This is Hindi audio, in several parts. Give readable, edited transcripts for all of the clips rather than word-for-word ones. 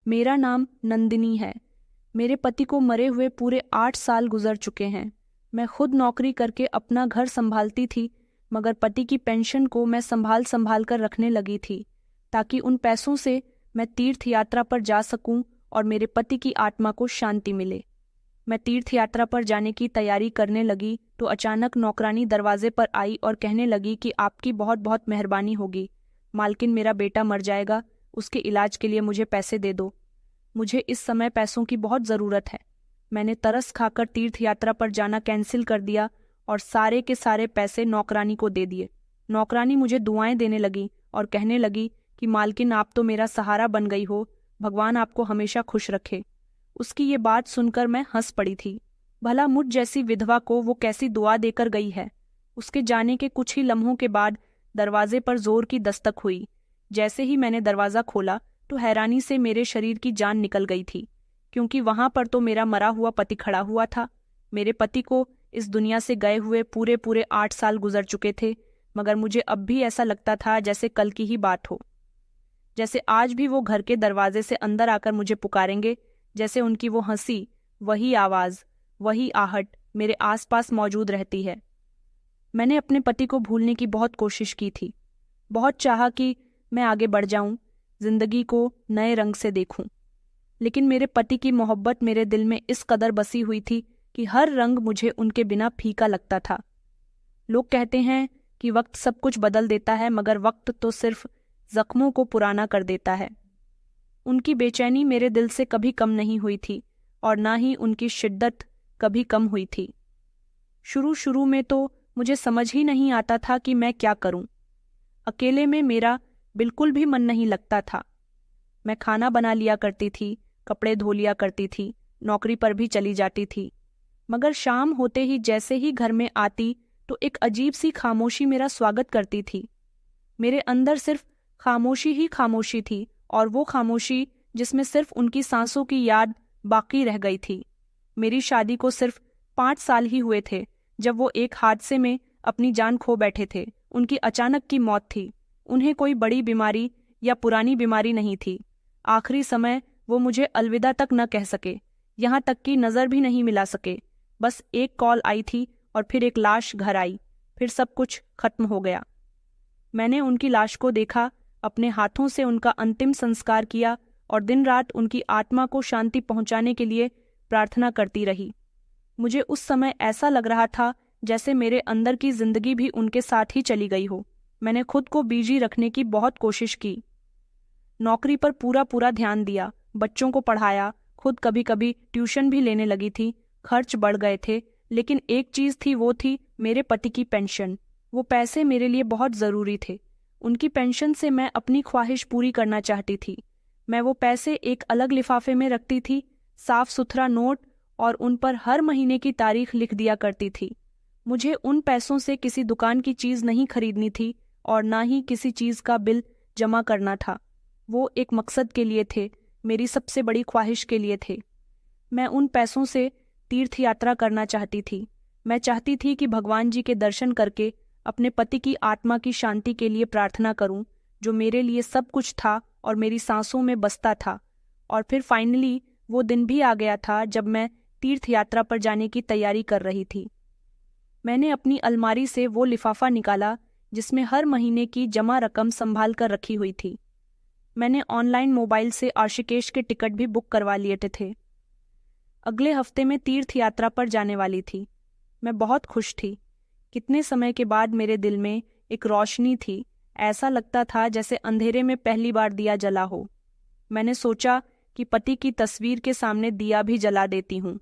मेरा नाम नंदिनी है। मेरे पति को मरे हुए पूरे 8 साल गुजर चुके हैं। मैं खुद नौकरी करके अपना घर संभालती थी, मगर पति की पेंशन को मैं संभाल संभाल कर रखने लगी थी, ताकि उन पैसों से मैं तीर्थ यात्रा पर जा सकूं और मेरे पति की आत्मा को शांति मिले। मैं तीर्थ यात्रा पर जाने की तैयारी करने लगी तो अचानक नौकरानी दरवाजे पर आई और कहने लगी कि आपकी बहुत बहुत मेहरबानी होगी मालकिन, मेरा बेटा मर जाएगा, उसके इलाज के लिए मुझे पैसे दे दो। मुझे इस समय पैसों की बहुत ज़रूरत है। मैंने तरस खाकर तीर्थ यात्रा पर जाना कैंसिल कर दिया और सारे के सारे पैसे नौकरानी को दे दिए। नौकरानी मुझे दुआएं देने लगी और कहने लगी कि मालकिन, आप तो मेरा सहारा बन गई हो, भगवान आपको हमेशा खुश रखे। उसकी ये बात सुनकर मैं हंस पड़ी थी। भला मुझ जैसी विधवा को वो कैसी दुआ देकर गई है। उसके जाने के कुछ ही लम्हों के बाद दरवाजे पर जोर की दस्तक हुई। जैसे ही मैंने दरवाज़ा खोला तो हैरानी से मेरे शरीर की जान निकल गई थी, क्योंकि वहां पर तो मेरा मरा हुआ पति खड़ा हुआ था। मेरे पति को इस दुनिया से गए हुए पूरे पूरे 8 साल गुजर चुके थे, मगर मुझे अब भी ऐसा लगता था जैसे कल की ही बात हो, जैसे आज भी वो घर के दरवाजे से अंदर आकर मुझे पुकारेंगे, जैसे उनकी वो हंसी, वही आवाज़, वही आहट मेरे आसपास मौजूद रहती है। मैंने अपने पति को भूलने की बहुत कोशिश की थी। बहुत चाहा कि मैं आगे बढ़ जाऊं, जिंदगी को नए रंग से देखूं, लेकिन मेरे पति की मोहब्बत मेरे दिल में इस कदर बसी हुई थी कि हर रंग मुझे उनके बिना फीका लगता था। लोग कहते हैं कि वक्त सब कुछ बदल देता है, मगर वक्त तो सिर्फ जख्मों को पुराना कर देता है। उनकी बेचैनी मेरे दिल से कभी कम नहीं हुई थी और ना ही उनकी शिद्दत कभी कम हुई थी। शुरू शुरू में तो मुझे समझ ही नहीं आता था कि मैं क्या करूं। अकेले में मेरा बिल्कुल भी मन नहीं लगता था। मैं खाना बना लिया करती थी, कपड़े धो लिया करती थी, नौकरी पर भी चली जाती थी, मगर शाम होते ही जैसे ही घर में आती तो एक अजीब सी खामोशी मेरा स्वागत करती थी। मेरे अंदर सिर्फ खामोशी ही खामोशी थी, और वो खामोशी जिसमें सिर्फ उनकी सांसों की याद बाकी रह गई थी। मेरी शादी को सिर्फ 5 साल ही हुए थे जब वो एक हादसे में अपनी जान खो बैठे थे। उनकी अचानक की मौत थी। उन्हें कोई बड़ी बीमारी या पुरानी बीमारी नहीं थी। आखिरी समय वो मुझे अलविदा तक न कह सके, यहाँ तक कि नज़र भी नहीं मिला सके। बस एक कॉल आई थी और फिर एक लाश घर आई, फिर सब कुछ खत्म हो गया। मैंने उनकी लाश को देखा, अपने हाथों से उनका अंतिम संस्कार किया और दिन रात उनकी आत्मा को शांति पहुंचाने के लिए प्रार्थना करती रही। मुझे उस समय ऐसा लग रहा था जैसे मेरे अंदर की जिंदगी भी उनके साथ ही चली गई हो। मैंने खुद को बिजी रखने की बहुत कोशिश की, नौकरी पर पूरा पूरा ध्यान दिया, बच्चों को पढ़ाया, खुद कभी कभी ट्यूशन भी लेने लगी थी। खर्च बढ़ गए थे, लेकिन एक चीज़ थी, वो थी मेरे पति की पेंशन। वो पैसे मेरे लिए बहुत ज़रूरी थे। उनकी पेंशन से मैं अपनी ख्वाहिश पूरी करना चाहती थी। मैं वो पैसे एक अलग लिफाफे में रखती थी, साफ सुथरा नोट, और उन पर हर महीने की तारीख लिख दिया करती थी। मुझे उन पैसों से किसी दुकान की चीज़ नहीं खरीदनी थी और ना ही किसी चीज़ का बिल जमा करना था। वो एक मकसद के लिए थे, मेरी सबसे बड़ी ख्वाहिश के लिए थे। मैं उन पैसों से तीर्थ यात्रा करना चाहती थी। मैं चाहती थी कि भगवान जी के दर्शन करके अपने पति की आत्मा की शांति के लिए प्रार्थना करूं, जो मेरे लिए सब कुछ था और मेरी सांसों में बसता था। और फिर फाइनली वो दिन भी आ गया था जब मैं तीर्थ यात्रा पर जाने की तैयारी कर रही थी। मैंने अपनी अलमारी से वो लिफाफा निकाला जिसमें हर महीने की जमा रकम संभाल कर रखी हुई थी। मैंने ऑनलाइन मोबाइल से ऋषिकेश के टिकट भी बुक करवा लिए थे। अगले हफ्ते में तीर्थ यात्रा पर जाने वाली थी। मैं बहुत खुश थी। कितने समय के बाद मेरे दिल में एक रोशनी थी। ऐसा लगता था जैसे अंधेरे में पहली बार दिया जला हो। मैंने सोचा कि पति की तस्वीर के सामने दिया भी जला देती हूँ,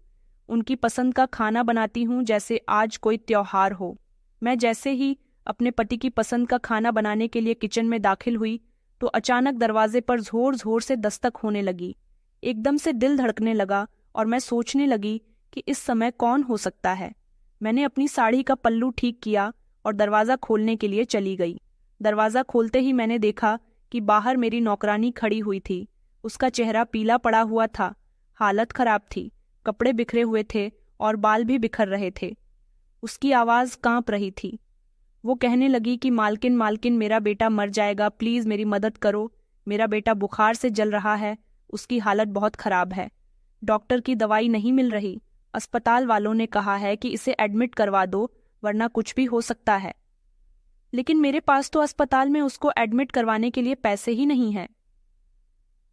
उनकी पसंद का खाना बनाती हूँ जैसे आज कोई त्योहार हो। मैं जैसे ही अपने पति की पसंद का खाना बनाने के लिए किचन में दाखिल हुई तो अचानक दरवाजे पर जोर जोर से दस्तक होने लगी। एकदम से दिल धड़कने लगा और मैं सोचने लगी कि इस समय कौन हो सकता है। मैंने अपनी साड़ी का पल्लू ठीक किया और दरवाज़ा खोलने के लिए चली गई। दरवाज़ा खोलते ही मैंने देखा कि बाहर मेरी नौकरानी खड़ी हुई थी। उसका चेहरा पीला पड़ा हुआ था, हालत खराब थी, कपड़े बिखरे हुए थे और बाल भी बिखर रहे थे। उसकी आवाज़ कांप रही थी। वो कहने लगी कि मालकिन मालकिन, मेरा बेटा मर जाएगा, प्लीज़ मेरी मदद करो, मेरा बेटा बुखार से जल रहा है, उसकी हालत बहुत खराब है। डॉक्टर की दवाई नहीं मिल रही। अस्पताल वालों ने कहा है कि इसे एडमिट करवा दो, वरना कुछ भी हो सकता है। लेकिन मेरे पास तो अस्पताल में उसको एडमिट करवाने के लिए पैसे ही नहीं हैं।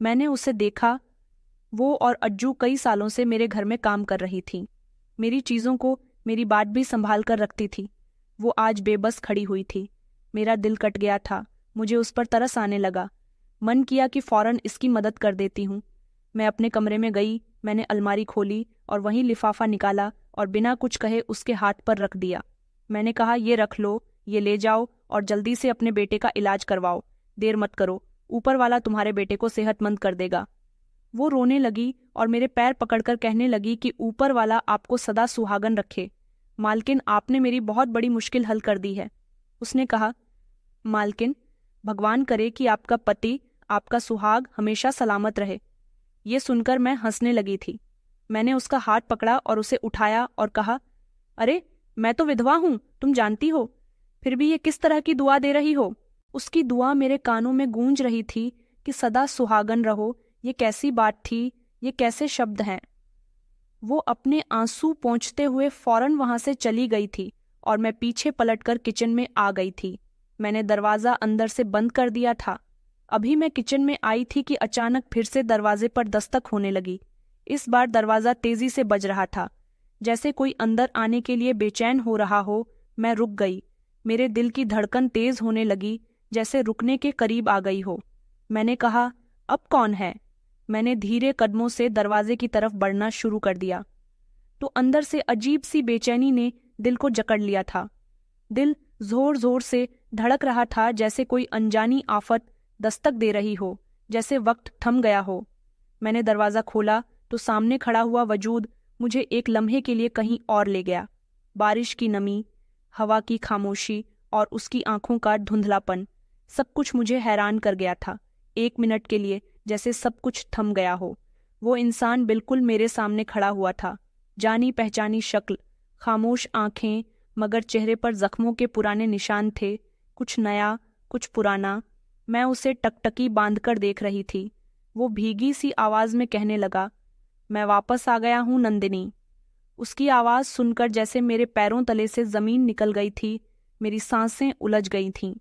मैंने उसे देखा। वो और अज्जू कई सालों से मेरे घर में काम कर रही थी। मेरी चीज़ों को, मेरी बात भी संभाल कर रखती थी। वो आज बेबस खड़ी हुई थी। मेरा दिल कट गया था। मुझे उस पर तरस आने लगा। मन किया कि फौरन इसकी मदद कर देती हूँ। मैं अपने कमरे में गई। मैंने अलमारी खोली और वहीं लिफाफा निकाला और बिना कुछ कहे उसके हाथ पर रख दिया। मैंने कहा, ये रख लो, ये ले जाओ और जल्दी से अपने बेटे का इलाज करवाओ। देर मत करो, ऊपर वाला तुम्हारे बेटे को सेहतमंद कर देगा। वो रोने लगी और मेरे पैर पकड़कर कहने लगी कि ऊपर वाला आपको सदा सुहागन रखे। मालकिन, आपने मेरी बहुत बड़ी मुश्किल हल कर दी है। उसने कहा, मालकिन, भगवान करे कि आपका पति, आपका सुहाग हमेशा सलामत रहे। ये सुनकर मैं हंसने लगी थी। मैंने उसका हाथ पकड़ा और उसे उठाया और कहा, अरे, मैं तो विधवा हूं, तुम जानती हो। फिर भी ये किस तरह की दुआ दे रही हो? उसकी दुआ मेरे कानों में गूंज रही थी कि सदा सुहागन रहो। ये कैसी बात थी? ये कैसे शब्द हैं? वो अपने आंसू पोंछते हुए फौरन वहां से चली गई थी और मैं पीछे पलटकर किचन में आ गई थी। मैंने दरवाज़ा अंदर से बंद कर दिया था। अभी मैं किचन में आई थी कि अचानक फिर से दरवाजे पर दस्तक होने लगी। इस बार दरवाज़ा तेजी से बज रहा था, जैसे कोई अंदर आने के लिए बेचैन हो रहा हो। मैं रुक गई। मेरे दिल की धड़कन तेज होने लगी, जैसे रुकने के करीब आ गई हो। मैंने कहा, अब कौन है? मैंने धीरे कदमों से दरवाजे की तरफ बढ़ना शुरू कर दिया तो अंदर से अजीब सी बेचैनी ने दिल को जकड़ लिया था। दिल जोर जोर से धड़क रहा था, जैसे कोई अनजानी आफत दस्तक दे रही हो, जैसे वक्त थम गया हो। मैंने दरवाज़ा खोला तो सामने खड़ा हुआ वजूद मुझे एक लम्हे के लिए कहीं और ले गया। बारिश की नमी, हवा की खामोशी और उसकी आंखों का धुंधलापन, सब कुछ मुझे हैरान कर गया था। 1 मिनट के लिए जैसे सब कुछ थम गया हो। वो इंसान बिल्कुल मेरे सामने खड़ा हुआ था। जानी पहचानी शक्ल, खामोश आंखें, मगर चेहरे पर जख्मों के पुराने निशान थे। कुछ नया, कुछ पुराना। मैं उसे टकटकी बांधकर देख रही थी। वो भीगी सी आवाज में कहने लगा, मैं वापस आ गया हूँ नंदिनी। उसकी आवाज सुनकर जैसे मेरे पैरों तले से जमीन निकल गई थी। मेरी सांसें उलझ गई थीं।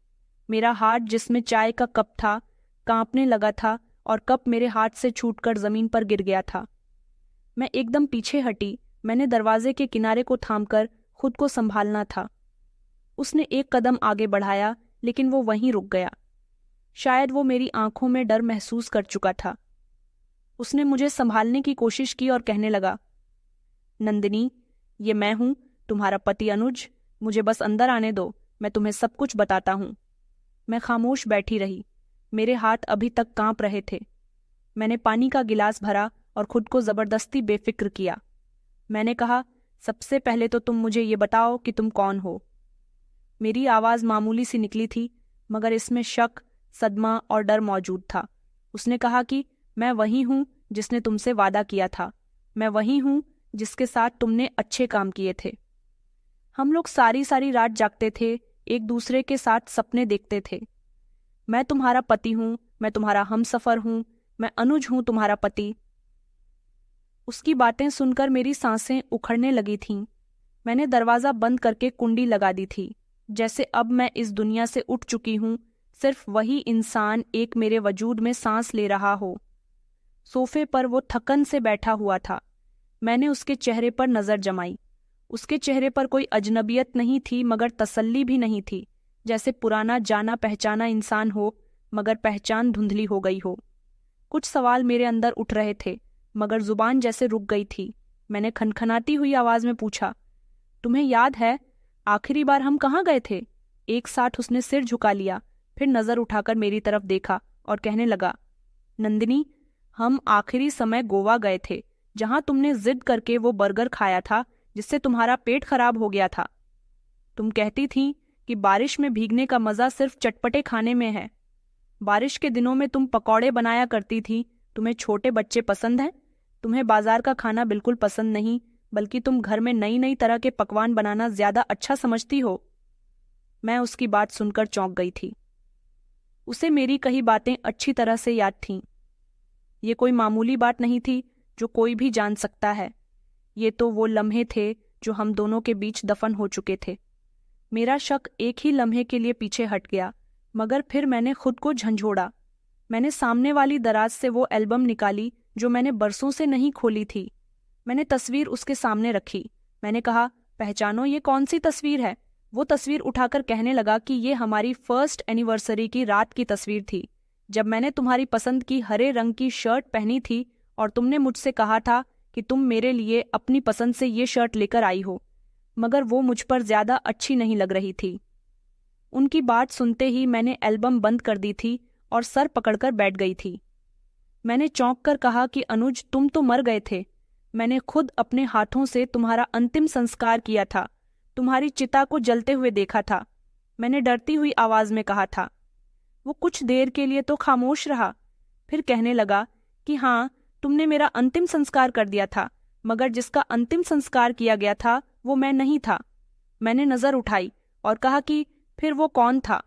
मेरा हाथ, जिसमें चाय का कप था, कांपने लगा था और कप मेरे हाथ से छूटकर जमीन पर गिर गया था। मैं एकदम पीछे हटी। मैंने दरवाजे के किनारे को थामकर खुद को संभालना था। उसने एक कदम आगे बढ़ाया, लेकिन वो वहीं रुक गया। शायद वो मेरी आंखों में डर महसूस कर चुका था। उसने मुझे संभालने की कोशिश की और कहने लगा, नंदिनी, ये मैं हूं, तुम्हारा पति अनुज। मुझे बस अंदर आने दो, मैं तुम्हें सब कुछ बताता हूं। मैं खामोश बैठी रही। मेरे हाथ अभी तक कांप रहे थे। मैंने पानी का गिलास भरा और खुद को जबरदस्ती बेफिक्र किया। मैंने कहा, सबसे पहले तो तुम मुझे ये बताओ कि तुम कौन हो। मेरी आवाज़ मामूली सी निकली थी, मगर इसमें शक, सदमा और डर मौजूद था। उसने कहा कि मैं वही हूँ जिसने तुमसे वादा किया था। मैं वही हूँ जिसके साथ तुमने अच्छे काम किए थे। हम लोग सारी सारी रात जागते थे, एक दूसरे के साथ सपने देखते थे। मैं तुम्हारा पति हूँ, मैं तुम्हारा हमसफर हूँ, मैं अनुज हूँ, तुम्हारा पति। उसकी बातें सुनकर मेरी सांसें उखड़ने लगी थीं। मैंने दरवाज़ा बंद करके कुंडी लगा दी थी, जैसे अब मैं इस दुनिया से उठ चुकी हूँ। सिर्फ वही इंसान एक मेरे वजूद में सांस ले रहा हो। सोफे पर वो थकन से बैठा हुआ था। मैंने उसके चेहरे पर नज़र जमाई। उसके चेहरे पर कोई अजनबियत नहीं थी, मगर तसल्ली भी नहीं थी। जैसे पुराना जाना पहचाना इंसान हो, मगर पहचान धुंधली हो गई हो। कुछ सवाल मेरे अंदर उठ रहे थे, मगर जुबान जैसे रुक गई थी। मैंने खनखनाती हुई आवाज में पूछा, तुम्हें याद है आखिरी बार हम कहाँ गए थे? एक साथ उसने सिर झुका लिया, फिर नजर उठाकर मेरी तरफ देखा और कहने लगा, नंदिनी, हम आखिरी समय गोवा गए थे, जहां तुमने जिद करके वो बर्गर खाया था जिससे तुम्हारा पेट खराब हो गया था। तुम कहती थी कि बारिश में भीगने का मजा सिर्फ चटपटे खाने में है। बारिश के दिनों में तुम पकौड़े बनाया करती थी। तुम्हें छोटे बच्चे पसंद हैं? तुम्हें बाजार का खाना बिल्कुल पसंद नहीं, बल्कि तुम घर में नई नई तरह के पकवान बनाना ज्यादा अच्छा समझती हो। मैं उसकी बात सुनकर चौंक गई थी। उसे मेरी कही बातें अच्छी तरह से याद थीं। ये कोई मामूली बात नहीं थी जो कोई भी जान सकता है। ये तो वो लम्हे थे जो हम दोनों के बीच दफन हो चुके थे। मेरा शक एक ही लम्हे के लिए पीछे हट गया, मगर फिर मैंने खुद को झंझोड़ा। मैंने सामने वाली दराज से वो एल्बम निकाली जो मैंने बरसों से नहीं खोली थी। मैंने तस्वीर उसके सामने रखी। मैंने कहा, पहचानो ये कौन सी तस्वीर है? वो तस्वीर उठाकर कहने लगा कि ये हमारी फर्स्ट एनिवर्सरी की रात की तस्वीर थी, जब मैंने तुम्हारी पसंद की हरे रंग की शर्ट पहनी थी और तुमने मुझसे कहा था कि तुम मेरे लिए अपनी पसंद से ये शर्ट लेकर आई हो, मगर वो मुझ पर ज्यादा अच्छी नहीं लग रही थी। उनकी बात सुनते ही मैंने एल्बम बंद कर दी थी और सर पकड़कर बैठ गई थी। मैंने चौंक कर कहा कि अनुज, तुम तो मर गए थे। मैंने खुद अपने हाथों से तुम्हारा अंतिम संस्कार किया था, तुम्हारी चिता को जलते हुए देखा था। मैंने डरती हुई आवाज में कहा था। वो कुछ देर के लिए तो खामोश रहा, फिर कहने लगा कि हाँ, तुमने मेरा अंतिम संस्कार कर दिया था, मगर जिसका अंतिम संस्कार किया गया था वो मैं नहीं था। मैंने नजर उठाई और कहा कि फिर वो कौन था?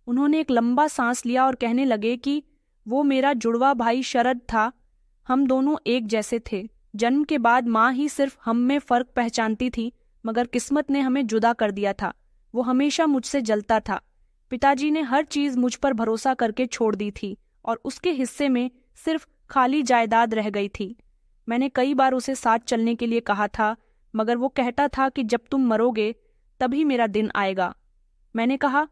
उन्होंने एक लंबा सांस लिया और कहने लगे कि वो मेरा जुड़वा भाई शरद था। हम दोनों एक जैसे थे। जन्म के बाद माँ ही सिर्फ हम में फर्क पहचानती थी, मगर किस्मत ने हमें जुदा कर दिया था। वो हमेशा मुझसे जलता था। पिताजी ने हर चीज मुझ पर भरोसा करके छोड़ दी थी और उसके हिस्से में सिर्फ खाली जायदाद रह गई थी। मैंने कई बार उसे साथ चलने के लिए कहा था, मगर वो कहता था कि जब तुम मरोगे तभी मेरा दिन आएगा। मैंने कहा,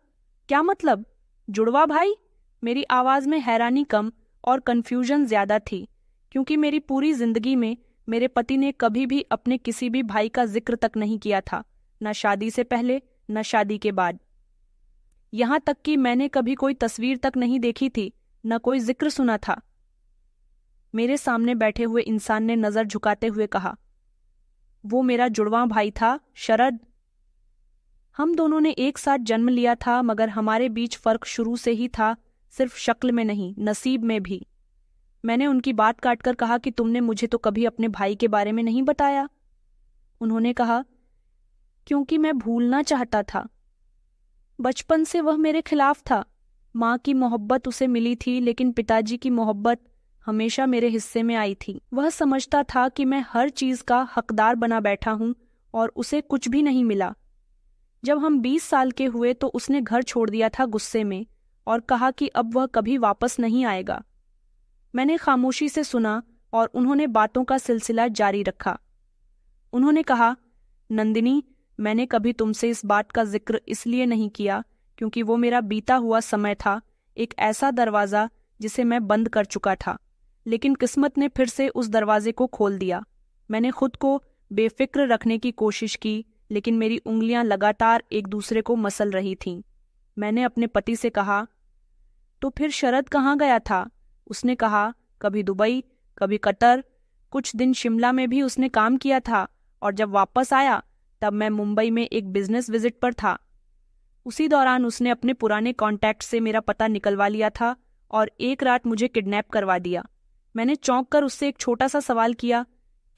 क्या मतलब? जुड़वा भाई? मेरी आवाज में हैरानी कम और कंफ्यूजन ज्यादा थी, क्योंकि मेरी पूरी जिंदगी में मेरे पति ने कभी भी अपने किसी भी भाई का जिक्र तक नहीं किया था, न शादी से पहले न शादी के बाद। यहां तक कि मैंने कभी कोई तस्वीर तक नहीं देखी थी, न कोई जिक्र सुना था। मेरे सामने बैठे हुए इंसान ने नजर झुकाते हुए कहा, वो मेरा जुड़वा भाई था, शरद। हम दोनों ने एक साथ जन्म लिया था, मगर हमारे बीच फर्क शुरू से ही था, सिर्फ शक्ल में नहीं, नसीब में भी। मैंने उनकी बात काटकर कहा कि तुमने मुझे तो कभी अपने भाई के बारे में नहीं बताया। उन्होंने कहा, क्योंकि मैं भूलना चाहता था। बचपन से वह मेरे खिलाफ था। माँ की मोहब्बत उसे मिली थी, लेकिन पिताजी की मोहब्बत हमेशा मेरे हिस्से में आई थी। वह समझता था कि मैं हर चीज का हकदार बना बैठा हूं और उसे कुछ भी नहीं मिला। जब हम 20 साल के हुए तो उसने घर छोड़ दिया था गुस्से में और कहा कि अब वह कभी वापस नहीं आएगा। मैंने खामोशी से सुना और उन्होंने बातों का सिलसिला जारी रखा। उन्होंने कहा, नंदिनी, मैंने कभी तुमसे इस बात का जिक्र इसलिए नहीं किया क्योंकि वो मेरा बीता हुआ समय था, एक ऐसा दरवाज़ा जिसे मैं बंद कर चुका था, लेकिन किस्मत ने फिर से उस दरवाजे को खोल दिया। मैंने खुद को बेफिक्र रखने की कोशिश की, लेकिन मेरी उंगलियां लगातार एक दूसरे को मसल रही थीं। मैंने अपने पति से कहा, तो फिर शरद कहाँ गया था? उसने कहा, कभी दुबई, कभी कतर, कुछ दिन शिमला में भी उसने काम किया था, और जब वापस आया तब मैं मुंबई में एक बिजनेस विजिट पर था। उसी दौरान उसने अपने पुराने कॉन्टैक्ट से मेरा पता निकलवा लिया था और एक रात मुझे किडनैप करवा दिया। मैंने चौंक कर उससे एक छोटा सा सवाल किया,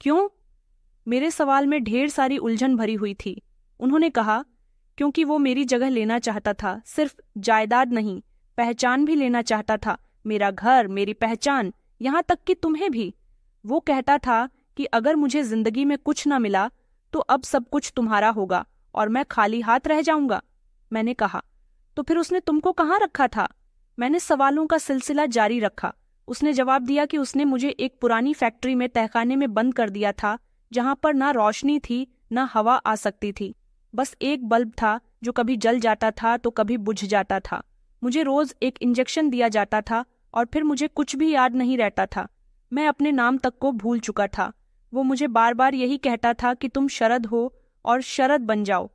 क्यों? मेरे सवाल में ढेर सारी उलझन भरी हुई थी। उन्होंने कहा, क्योंकि वो मेरी जगह लेना चाहता था, सिर्फ जायदाद नहीं, पहचान भी लेना चाहता था, मेरा घर, मेरी पहचान, यहाँ तक कि तुम्हें भी। वो कहता था कि अगर मुझे जिंदगी में कुछ न मिला तो अब सब कुछ तुम्हारा होगा और मैं खाली हाथ रह जाऊंगा। मैंने कहा, तो फिर उसने तुमको कहाँ रखा था? मैंने सवालों का सिलसिला जारी रखा। उसने जवाब दिया कि उसने मुझे एक पुरानी फैक्ट्री में तहखाने में बंद कर दिया था, जहां पर ना रोशनी थी ना हवा आ सकती थी। बस एक बल्ब था जो कभी जल जाता था तो कभी बुझ जाता था। मुझे रोज एक इंजेक्शन दिया जाता था और फिर मुझे कुछ भी याद नहीं रहता था। मैं अपने नाम तक को भूल चुका था। वो मुझे बार बार यही कहता था कि तुम शरद हो और शरद बन जाओ।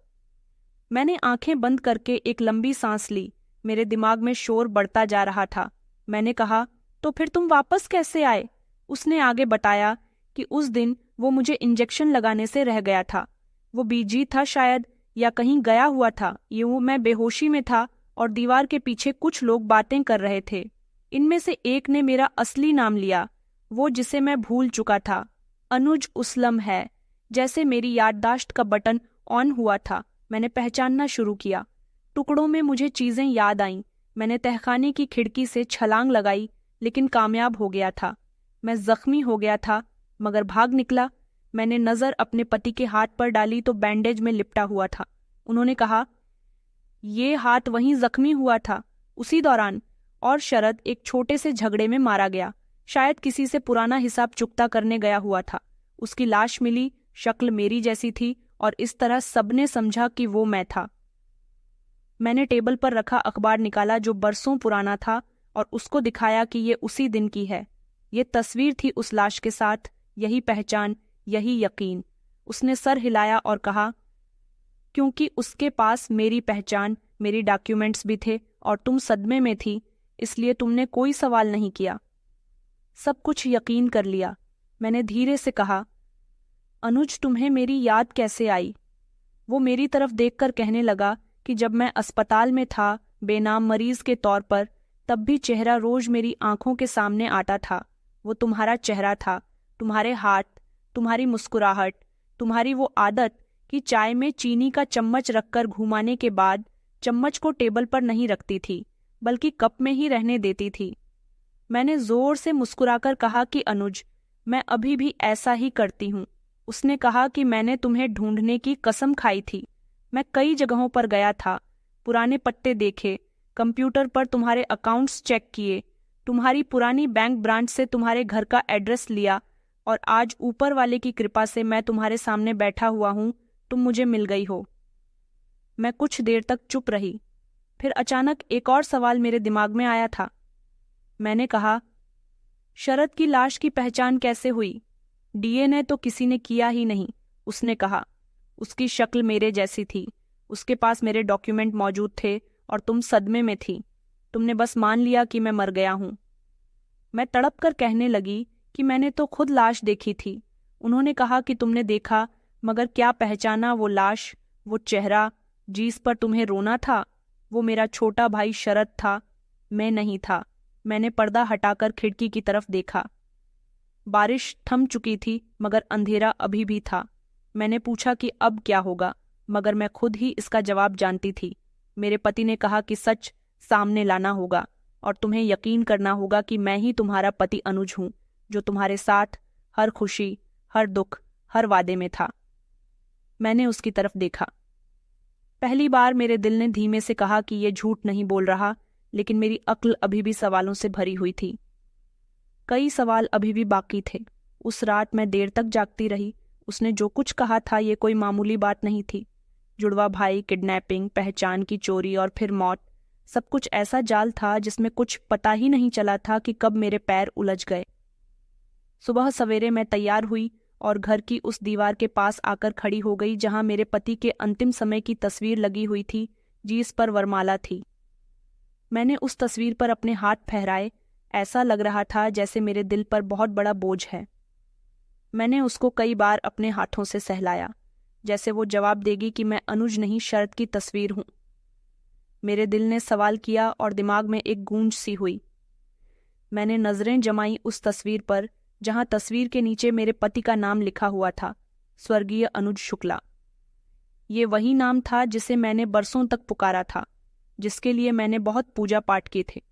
मैंने आंखें बंद करके एक लंबी सांस ली। मेरे दिमाग में शोर बढ़ता जा रहा था। मैंने कहा, तो फिर तुम वापस कैसे आए? उसने आगे बताया कि उस दिन वो मुझे इंजेक्शन लगाने से रह गया था। वो बीजी था शायद, या कहीं गया हुआ था। यूं मैं बेहोशी में था और दीवार के पीछे कुछ लोग बातें कर रहे थे। इनमें से एक ने मेरा असली नाम लिया, वो जिसे मैं भूल चुका था। अनुज उसलम है। जैसे मेरी याददाश्त का बटन ऑन हुआ था, मैंने पहचानना शुरू किया। टुकड़ों में मुझे चीजें याद आईं। मैंने तहखाने की खिड़की से छलांग लगाई, लेकिन कामयाब हो गया था। मैं जख्मी हो गया था मगर भाग निकला। मैंने नज़र अपने पति के हाथ पर डाली तो बैंडेज में लिपटा हुआ था। उन्होंने कहा, ये हाथ वहीं जख्मी हुआ था उसी दौरान। और शरद एक छोटे से झगड़े में मारा गया, शायद किसी से पुराना हिसाब चुकता करने गया हुआ था। उसकी लाश मिली, शक्ल मेरी जैसी थी और इस तरह सबने समझा कि वो मैं था। मैंने टेबल पर रखा अखबार निकाला जो बरसों पुराना था और उसको दिखाया कि ये उसी दिन की है। ये तस्वीर थी उस लाश के साथ, यही पहचान, यही यकीन। उसने सर हिलाया और कहा, क्योंकि उसके पास मेरी पहचान, मेरी डॉक्यूमेंट्स भी थे और तुम सदमे में थी, इसलिए तुमने कोई सवाल नहीं किया, सब कुछ यकीन कर लिया। मैंने धीरे से कहा, अनुज तुम्हें मेरी याद कैसे आई? वो मेरी तरफ देखकर कहने लगा कि जब मैं अस्पताल में था बेनाम मरीज के तौर पर, तब भी चेहरा रोज मेरी आंखों के सामने आता था। वो तुम्हारा चेहरा था, तुम्हारे हाथ, तुम्हारी मुस्कुराहट, तुम्हारी वो आदत कि चाय में चीनी का चम्मच रखकर घुमाने के बाद चम्मच को टेबल पर नहीं रखती थी बल्कि कप में ही रहने देती थी। मैंने जोर से मुस्कुराकर कहा कि अनुज, मैं अभी भी ऐसा ही करती हूँ। उसने कहा कि मैंने तुम्हें ढूंढने की कसम खाई थी। मैं कई जगहों पर गया था, पुराने पट्टे देखे, कंप्यूटर पर तुम्हारे अकाउंट्स चेक किए, तुम्हारी पुरानी बैंक ब्रांच से तुम्हारे घर का एड्रेस लिया और आज ऊपर वाले की कृपा से मैं तुम्हारे सामने बैठा हुआ हूँ, तुम मुझे मिल गई हो। मैं कुछ देर तक चुप रही, फिर अचानक एक और सवाल मेरे दिमाग में आया था। मैंने कहा, शरद की लाश की पहचान कैसे हुई? डीएनए तो किसी ने किया ही नहीं। उसने कहा, उसकी शक्ल मेरे जैसी थी, उसके पास मेरे डॉक्यूमेंट मौजूद थे और तुम सदमे में थी। तुमने बस मान लिया कि मैं मर गया हूं। मैं तड़प कर कहने लगी कि मैंने तो खुद लाश देखी थी। उन्होंने कहा कि तुमने देखा, मगर क्या पहचाना वो लाश, वो चेहरा जिस पर तुम्हें रोना था? वो मेरा छोटा भाई शरद था, मैं नहीं था। मैंने पर्दा हटाकर खिड़की की तरफ देखा। बारिश थम चुकी थी मगर अंधेरा अभी भी था। मैंने पूछा कि अब क्या होगा, मगर मैं खुद ही इसका जवाब जानती थी। मेरे पति ने कहा कि सच सामने लाना होगा और तुम्हें यकीन करना होगा कि मैं ही तुम्हारा पति अनुज हूं, जो तुम्हारे साथ हर खुशी, हर दुख, हर वादे में था। मैंने उसकी तरफ देखा। पहली बार मेरे दिल ने धीमे से कहा कि ये झूठ नहीं बोल रहा, लेकिन मेरी अक्ल अभी भी सवालों से भरी हुई थी। कई सवाल अभी भी बाकी थे। उस रात मैं देर तक जागती रही। उसने जो कुछ कहा था ये कोई मामूली बात नहीं थी। जुड़वा भाई, किडनैपिंग, पहचान की चोरी और फिर मौत, सब कुछ ऐसा जाल था जिसमें कुछ पता ही नहीं चला था कि कब मेरे पैर उलझ गए। सुबह सवेरे मैं तैयार हुई और घर की उस दीवार के पास आकर खड़ी हो गई जहां मेरे पति के अंतिम समय की तस्वीर लगी हुई थी, जिस पर वरमाला थी। मैंने उस तस्वीर पर अपने हाथ फहराए। ऐसा लग रहा था जैसे मेरे दिल पर बहुत बड़ा बोझ है। मैंने उसको कई बार अपने हाथों से सहलाया, जैसे वो जवाब देगी कि मैं अनुज नहीं, शरद की तस्वीर हूं। मेरे दिल ने सवाल किया और दिमाग में एक गूंज सी हुई। मैंने नजरें जमाई उस तस्वीर पर जहां तस्वीर के नीचे मेरे पति का नाम लिखा हुआ था, स्वर्गीय अनुज शुक्ला। ये वही नाम था जिसे मैंने बरसों तक पुकारा था, जिसके लिए मैंने बहुत पूजा पाठ किए थे,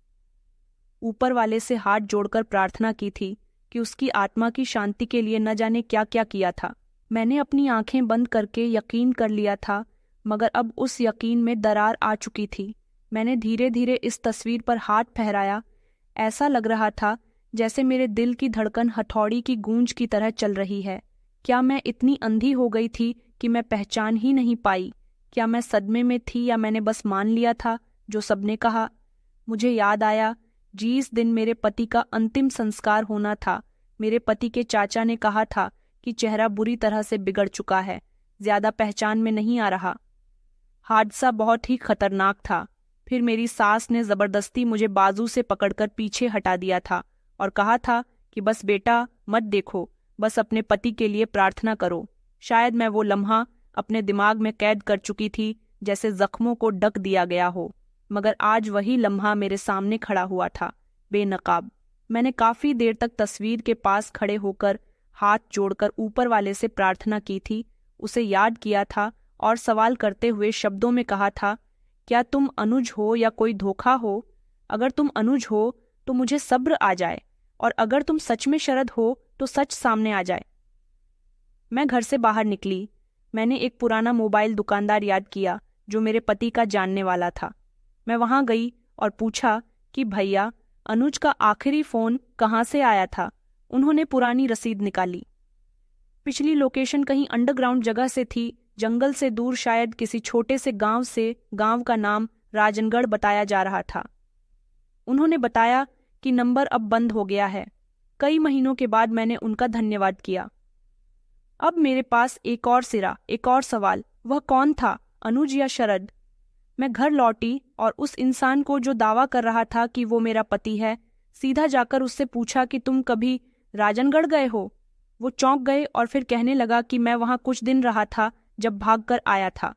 ऊपर वाले से हाथ जोड़कर प्रार्थना की थी कि उसकी आत्मा की शांति के लिए न जाने क्या क्या किया था। मैंने अपनी आंखें बंद करके यकीन कर लिया था, मगर अब उस यकीन में दरार आ चुकी थी। मैंने धीरे धीरे इस तस्वीर पर हाथ फहराया। ऐसा लग रहा था जैसे मेरे दिल की धड़कन हथौड़ी की गूंज की तरह चल रही है। क्या मैं इतनी अंधी हो गई थी कि मैं पहचान ही नहीं पाई? क्या मैं सदमे में थी या मैंने बस मान लिया था जो सबने कहा? मुझे याद आया, जिस दिन मेरे पति का अंतिम संस्कार होना था, मेरे पति के चाचा ने कहा था कि चेहरा बुरी तरह से बिगड़ चुका है, ज्यादा पहचान में नहीं आ रहा। हादसा बहुत ही खतरनाक था। फिर मेरी सास ने जबरदस्ती मुझे बाजू से पकड़कर पीछे हटा दिया था और कहा था कि बस बेटा मत देखो, बस अपने पति के लिए प्रार्थना करो। शायद मैं वो लम्हा अपने दिमाग में कैद कर चुकी थी, जैसे जख्मों को ढक दिया गया हो, मगर आज वही लम्हा मेरे सामने खड़ा हुआ था, बेनकाब। मैंने काफी देर तक तस्वीर के पास खड़े होकर हाथ जोड़कर ऊपर वाले से प्रार्थना की थी, उसे याद किया था और सवाल करते हुए शब्दों में कहा था, क्या तुम अनुज हो या कोई धोखा हो? अगर तुम अनुज हो तो मुझे सब्र आ जाए और अगर तुम सच में शरद हो तो सच सामने आ जाए। मैं घर से बाहर निकली। मैंने एक पुराना मोबाइल दुकानदार याद किया जो मेरे पति का जानने वाला था। मैं वहां गई और पूछा कि भैया, अनुज का आखिरी फोन कहाँ से आया था। उन्होंने पुरानी रसीद निकाली। पिछली लोकेशन कहीं अंडरग्राउंड जगह से थी, जंगल से दूर, शायद किसी छोटे से गांव से। गांव का नाम राजनगढ़ बताया जा रहा था। उन्होंने बताया कि नंबर अब बंद हो गया है। कई महीनों के बाद मैंने उनका धन्यवाद किया। अब मेरे पास एक और सिरा, एक और सवाल। वह कौन था, अनुज या शरद? मैं घर लौटी और उस इंसान को जो दावा कर रहा था कि वो मेरा पति है, सीधा जाकर उससे पूछा कि तुम कभी राजनगढ़ गए हो? वो चौंक गए और फिर कहने लगा कि मैं वहां कुछ दिन रहा था जब भागकर आया था।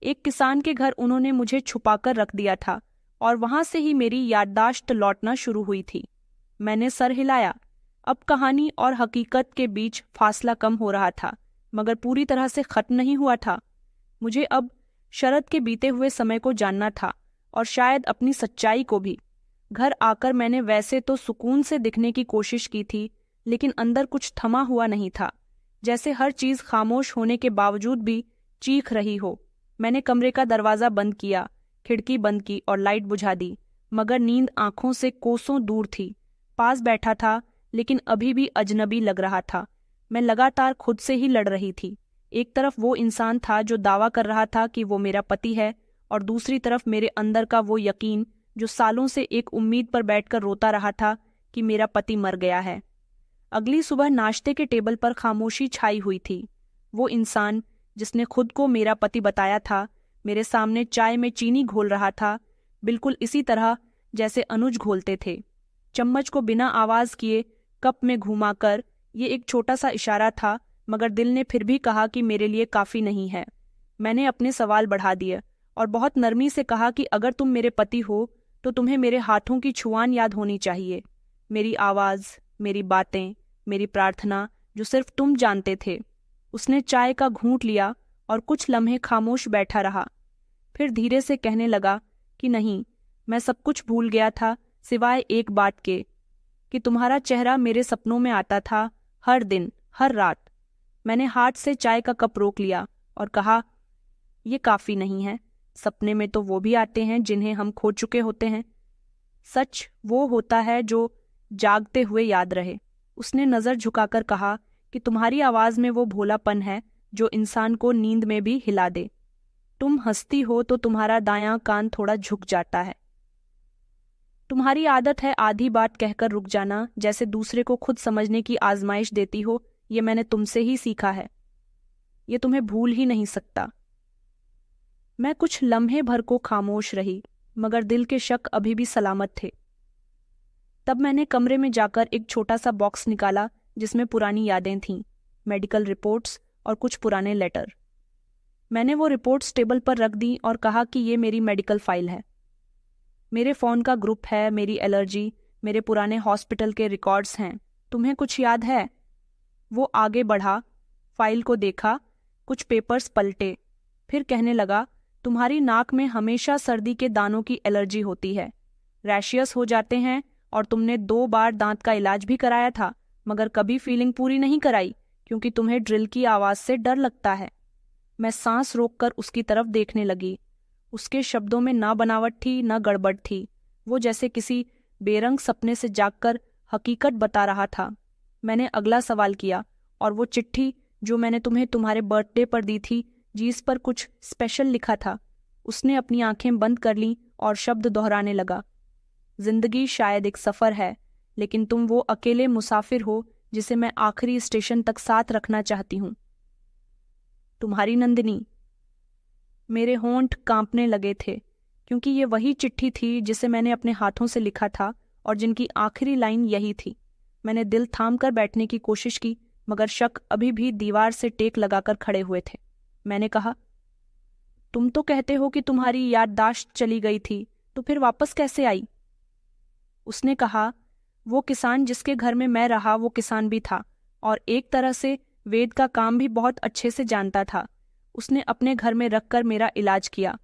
एक किसान के घर उन्होंने मुझे छुपाकर रख दिया था और वहां से ही मेरी याददाश्त लौटना शुरू हुई थी। मैंने सर हिलाया। अब कहानी और हकीकत के बीच फासला कम हो रहा था, मगर पूरी तरह से खत्म नहीं हुआ था। मुझे अब शरद के बीते हुए समय को जानना था और शायद अपनी सच्चाई को भी। घर आकर मैंने वैसे तो सुकून से दिखने की कोशिश की थी, लेकिन अंदर कुछ थमा हुआ नहीं था, जैसे हर चीज खामोश होने के बावजूद भी चीख रही हो। मैंने कमरे का दरवाजा बंद किया, खिड़की बंद की और लाइट बुझा दी, मगर नींद आंखों से कोसों दूर थी। पास बैठा था, लेकिन अभी भी अजनबी लग रहा था। मैं लगातार खुद से ही लड़ रही थी। एक तरफ वो इंसान था जो दावा कर रहा था कि वो मेरा पति है, और दूसरी तरफ मेरे अंदर का वो यकीन जो सालों से एक उम्मीद पर बैठकर रोता रहा था कि मेरा पति मर गया है। अगली सुबह नाश्ते के टेबल पर खामोशी छाई हुई थी। वो इंसान जिसने खुद को मेरा पति बताया था, मेरे सामने चाय में चीनी घोल रहा था, बिल्कुल इसी तरह जैसे अनुज घोलते थे। चम्मच को बिना आवाज किए कप में घुमाकर। ये एक छोटा सा इशारा था, मगर दिल ने फिर भी कहा कि मेरे लिए काफी नहीं है। मैंने अपने सवाल बढ़ा दिए और बहुत नरमी से कहा कि अगर तुम मेरे पति हो तो तुम्हें मेरे हाथों की छुआन याद होनी चाहिए, मेरी आवाज, मेरी बातें, मेरी प्रार्थना, जो सिर्फ तुम जानते थे। उसने चाय का घूंट लिया और कुछ लम्हे खामोश बैठा रहा। फिर धीरे से कहने लगा कि नहीं, मैं सब कुछ भूल गया था सिवाय एक बात के, कि तुम्हारा चेहरा मेरे सपनों में आता था, हर दिन, हर रात। मैंने हाथ से चाय का कप रोक लिया और कहा, ये काफी नहीं है। सपने में तो वो भी आते हैं जिन्हें हम खो चुके होते हैं। सच वो होता है जो जागते हुए याद रहे। उसने नजर झुकाकर कहा कि तुम्हारी आवाज में वो भोलापन है जो इंसान को नींद में भी हिला दे। तुम हंसती हो तो तुम्हारा दायां कान थोड़ा झुक जाता है। तुम्हारी आदत है आधी बात कहकर रुक जाना, जैसे दूसरे को खुद समझने की आजमाइश देती हो। ये मैंने तुमसे ही सीखा है। ये तुम्हें भूल ही नहीं सकता। मैं कुछ लम्हे भर को खामोश रही, मगर दिल के शक अभी भी सलामत थे। तब मैंने कमरे में जाकर एक छोटा सा बॉक्स निकाला जिसमें पुरानी यादें थीं, मेडिकल रिपोर्ट्स और कुछ पुराने लेटर। मैंने वो रिपोर्ट्स टेबल पर रख दी और कहा कि ये मेरी मेडिकल फाइल है। मेरे फ़ोन का ग्रुप है, मेरी एलर्जी, मेरे पुराने हॉस्पिटल के रिकॉर्ड्स हैं। तुम्हें कुछ याद है? वो आगे बढ़ा, फाइल को देखा, कुछ पेपर्स पलटे, फिर कहने लगा, तुम्हारी नाक में हमेशा सर्दी के दानों की एलर्जी होती है, रैशियस हो जाते हैं, और तुमने 2 बार दांत का इलाज भी कराया था, मगर कभी फीलिंग पूरी नहीं कराई क्योंकि तुम्हें ड्रिल की आवाज से डर लगता है। मैं सांस रोककर उसकी तरफ देखने लगी। उसके शब्दों में ना बनावट थी, ना गड़बड़ थी। वो जैसे किसी बेरंग सपने से जागकर हकीकत बता रहा था। मैंने अगला सवाल किया, और वो चिट्ठी जो मैंने तुम्हें तुम्हारे बर्थडे पर दी थी, जिस पर कुछ स्पेशल लिखा था। उसने अपनी आंखें बंद कर लीं और शब्द दोहराने लगा, जिंदगी शायद एक सफर है, लेकिन तुम वो अकेले मुसाफिर हो जिसे मैं आखिरी स्टेशन तक साथ रखना चाहती हूँ। तुम्हारी नंदिनी। मेरे होंठ कांपने लगे थे, क्योंकि ये वही चिट्ठी थी जिसे मैंने अपने हाथों से लिखा था और जिनकी आखिरी लाइन यही थी। मैंने दिल थाम कर बैठने की कोशिश की, मगर शक अभी भी दीवार से टेक लगाकर खड़े हुए थे। मैंने कहा, तुम तो कहते हो कि तुम्हारी याददाश्त चली गई थी, तो फिर वापस कैसे आई? उसने कहा, वो किसान जिसके घर में मैं रहा वो किसान भी था, और एक तरह से वेद का काम भी बहुत अच्छे से जानता था। उसने अपने घर में रखकर मेरा इलाज किया।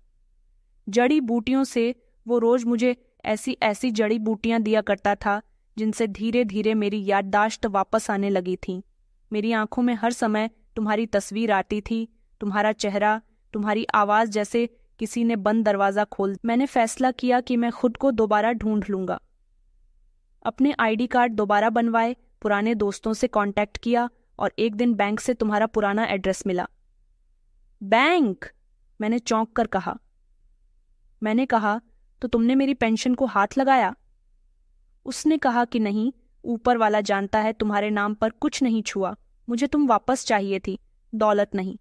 जड़ी बूटियों से वो रोज मुझे ऐसी ऐसी जड़ी बूटियां दिया करता था जिनसे धीरे धीरे मेरी याददाश्त वापस आने लगी थी। मेरी आंखों में हर समय तुम्हारी तस्वीर आती थी, तुम्हारा चेहरा, तुम्हारी आवाज़, जैसे किसी ने बंद दरवाज़ा खोल। मैंने फैसला किया कि मैं खुद को दोबारा ढूंढ लूँगा। अपने आईडी कार्ड दोबारा बनवाए, पुराने दोस्तों से कांटेक्ट किया और एक दिन बैंक से तुम्हारा पुराना एड्रेस मिला। बैंक? मैंने चौंक कर कहा। मैंने कहा, तो तुमने मेरी पेंशन को हाथ लगाया? उसने कहा कि नहीं, ऊपर वाला जानता है तुम्हारे नाम पर कुछ नहीं छुआ। मुझे तुम वापस चाहिए थी, दौलत नहीं।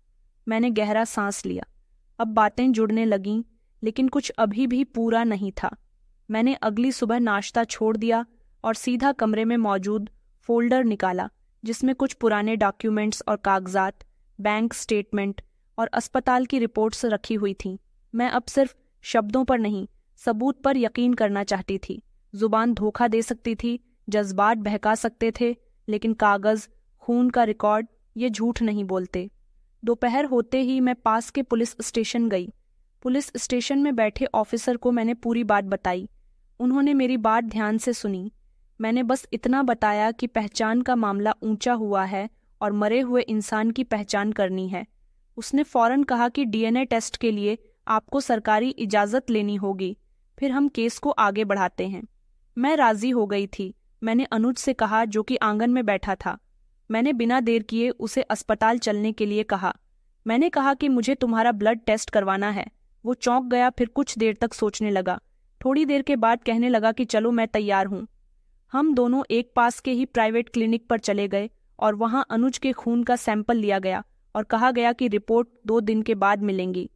मैंने गहरा सांस लिया। अब बातें जुड़ने लगीं, लेकिन कुछ अभी भी पूरा नहीं था। मैंने अगली सुबह नाश्ता छोड़ दिया और सीधा कमरे में मौजूद फोल्डर निकाला, जिसमें कुछ पुराने डॉक्यूमेंट्स और कागजात, बैंक स्टेटमेंट और अस्पताल की रिपोर्ट्स रखी हुई थीं। मैं अब सिर्फ शब्दों पर नहीं, सबूत पर यकीन करना चाहती थी। जुबान धोखा दे सकती थी, जज्बात बहका सकते थे, लेकिन कागज, खून का रिकॉर्ड, ये झूठ नहीं बोलते। दोपहर होते ही मैं पास के पुलिस स्टेशन गई। पुलिस स्टेशन में बैठे ऑफिसर को मैंने पूरी बात बताई। उन्होंने मेरी बात ध्यान से सुनी। मैंने बस इतना बताया कि पहचान का मामला ऊंचा हुआ है और मरे हुए इंसान की पहचान करनी है। उसने फौरन कहा कि डीएनए टेस्ट के लिए आपको सरकारी इजाज़त लेनी होगी, फिर हम केस को आगे बढ़ाते हैं। मैं राजी हो गई थी। मैंने अनुज से कहा, जो कि आंगन में बैठा था। मैंने बिना देर किए उसे अस्पताल चलने के लिए कहा। मैंने कहा कि मुझे तुम्हारा ब्लड टेस्ट करवाना है। वो चौंक गया, फिर कुछ देर तक सोचने लगा। थोड़ी देर के बाद कहने लगा कि चलो, मैं तैयार हूँ। हम दोनों एक पास के ही प्राइवेट क्लिनिक पर चले गए और वहाँ अनुज के खून का सैंपल लिया गया और कहा गया कि रिपोर्ट 2 दिन के बाद मिलेंगी।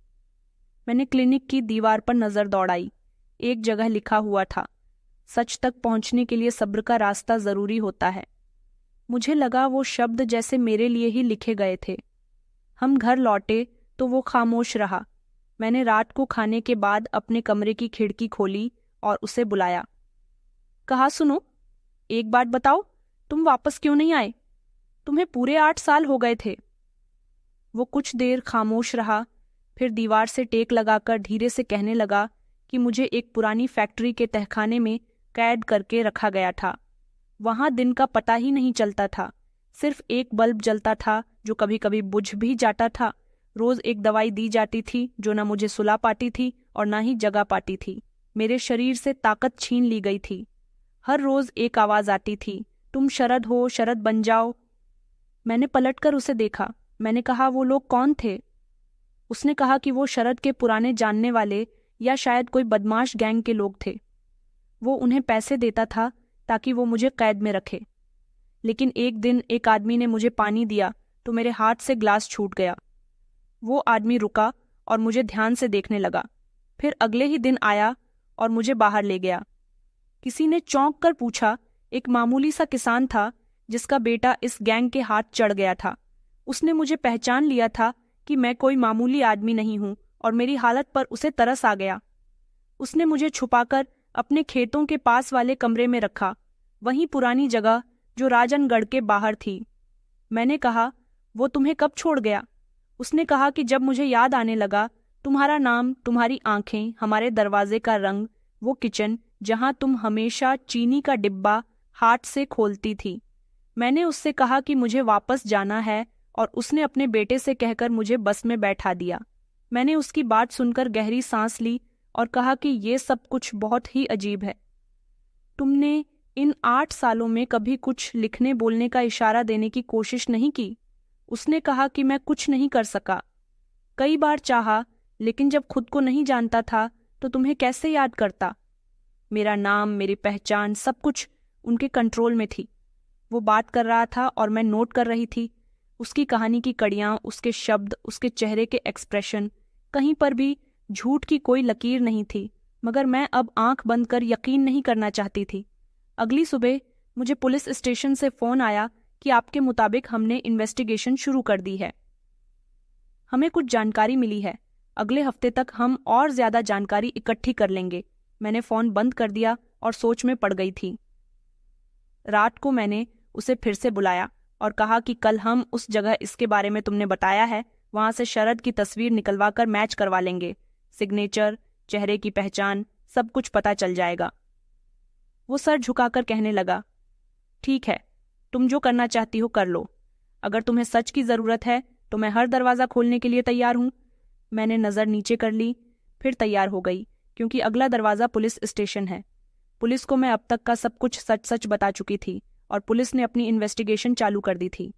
मैंने क्लिनिक की दीवार पर नज़र दौड़ाई। एक जगह लिखा हुआ था, सच तक पहुंचने के लिए सब्र का रास्ता ज़रूरी होता है। मुझे लगा वो शब्द जैसे मेरे लिए ही लिखे गए थे। हम घर लौटे तो वो खामोश रहा। मैंने रात को खाने के बाद अपने कमरे की खिड़की खोली और उसे बुलाया। कहा, सुनो, एक बात बताओ, तुम वापस क्यों नहीं आए? तुम्हें पूरे 8 साल हो गए थे। वो कुछ देर खामोश रहा, फिर दीवार से टेक लगाकर धीरे से कहने लगा कि मुझे एक पुरानी फैक्ट्री के तहखाने में कैद करके रखा गया था। वहां दिन का पता ही नहीं चलता था। सिर्फ एक बल्ब जलता था जो कभी कभी बुझ भी जाता था। रोज एक दवाई दी जाती थी जो न मुझे सुला पाती थी और न ही जगा पाती थी। मेरे शरीर से ताकत छीन ली गई थी। हर रोज एक आवाज आती थी, तुम शरद हो, शरद बन जाओ। मैंने पलटकर उसे देखा। मैंने कहा, वो लोग कौन थे? उसने कहा कि वो शरद के पुराने जानने वाले या शायद कोई बदमाश गैंग के लोग थे। वो उन्हें पैसे देता था ताकि वो मुझे कैद में रखे। लेकिन एक दिन एक आदमी ने मुझे पानी दिया तो मेरे हाथ से ग्लास छूट गया। वो आदमी रुका और मुझे ध्यान से देखने लगा। फिर अगले ही दिन आया और मुझे बाहर ले गया। किसी ने चौंक कर पूछा, एक मामूली सा किसान था जिसका बेटा इस गैंग के हाथ चढ़ गया था। उसने मुझे पहचान लिया था कि मैं कोई मामूली आदमी नहीं हूं और मेरी हालत पर उसे तरस आ गया। उसने मुझे छुपाकर अपने खेतों के पास वाले कमरे में रखा, वहीं पुरानी जगह जो राजनगढ़ के बाहर थी। मैंने कहा, वो तुम्हें कब छोड़ गया? उसने कहा कि जब मुझे याद आने लगा, तुम्हारा नाम, तुम्हारी आंखें, हमारे दरवाजे का रंग, वो किचन जहां तुम हमेशा चीनी का डिब्बा हाथ से खोलती थी। मैंने उससे कहा कि मुझे वापस जाना है और उसने अपने बेटे से कहकर मुझे बस में बैठा दिया। मैंने उसकी बात सुनकर गहरी सांस ली और कहा कि ये सब कुछ बहुत ही अजीब है। तुमने इन 8 सालों में कभी कुछ लिखने बोलने का इशारा देने की कोशिश नहीं की? उसने कहा कि मैं कुछ नहीं कर सका। कई बार चाहा, लेकिन जब खुद को नहीं जानता था तो तुम्हें कैसे याद करता? मेरा नाम, मेरी पहचान, सब कुछ उनके कंट्रोल में थी। वो बात कर रहा था और मैं नोट कर रही थी। उसकी कहानी की कड़ियाँ, उसके शब्द, उसके चेहरे के एक्सप्रेशन, कहीं पर भी झूठ की कोई लकीर नहीं थी। मगर मैं अब आंख बंद कर यकीन नहीं करना चाहती थी। अगली सुबह मुझे पुलिस स्टेशन से फ़ोन आया कि आपके मुताबिक हमने इन्वेस्टिगेशन शुरू कर दी है। हमें कुछ जानकारी मिली है। अगले हफ्ते तक हम और ज़्यादा जानकारी इकट्ठी कर लेंगे। मैंने फ़ोन बंद कर दिया और सोच में पड़ गई थी। रात को मैंने उसे फिर से बुलाया और कहा कि कल हम उस जगह, इसके बारे में तुमने बताया है, वहाँ से शरद की तस्वीर निकलवा कर मैच करवा लेंगे। सिग्नेचर, चेहरे की पहचान, सब कुछ पता चल जाएगा। वो सर झुकाकर कहने लगा, ठीक है, तुम जो करना चाहती हो कर लो। अगर तुम्हें सच की ज़रूरत है तो मैं हर दरवाज़ा खोलने के लिए तैयार हूँ। मैंने नज़र नीचे कर ली, फिर तैयार हो गई, क्योंकि अगला दरवाज़ा पुलिस स्टेशन है। पुलिस को मैं अब तक का सब कुछ सच सच बता चुकी थी और पुलिस ने अपनी इन्वेस्टिगेशन चालू कर दी थी।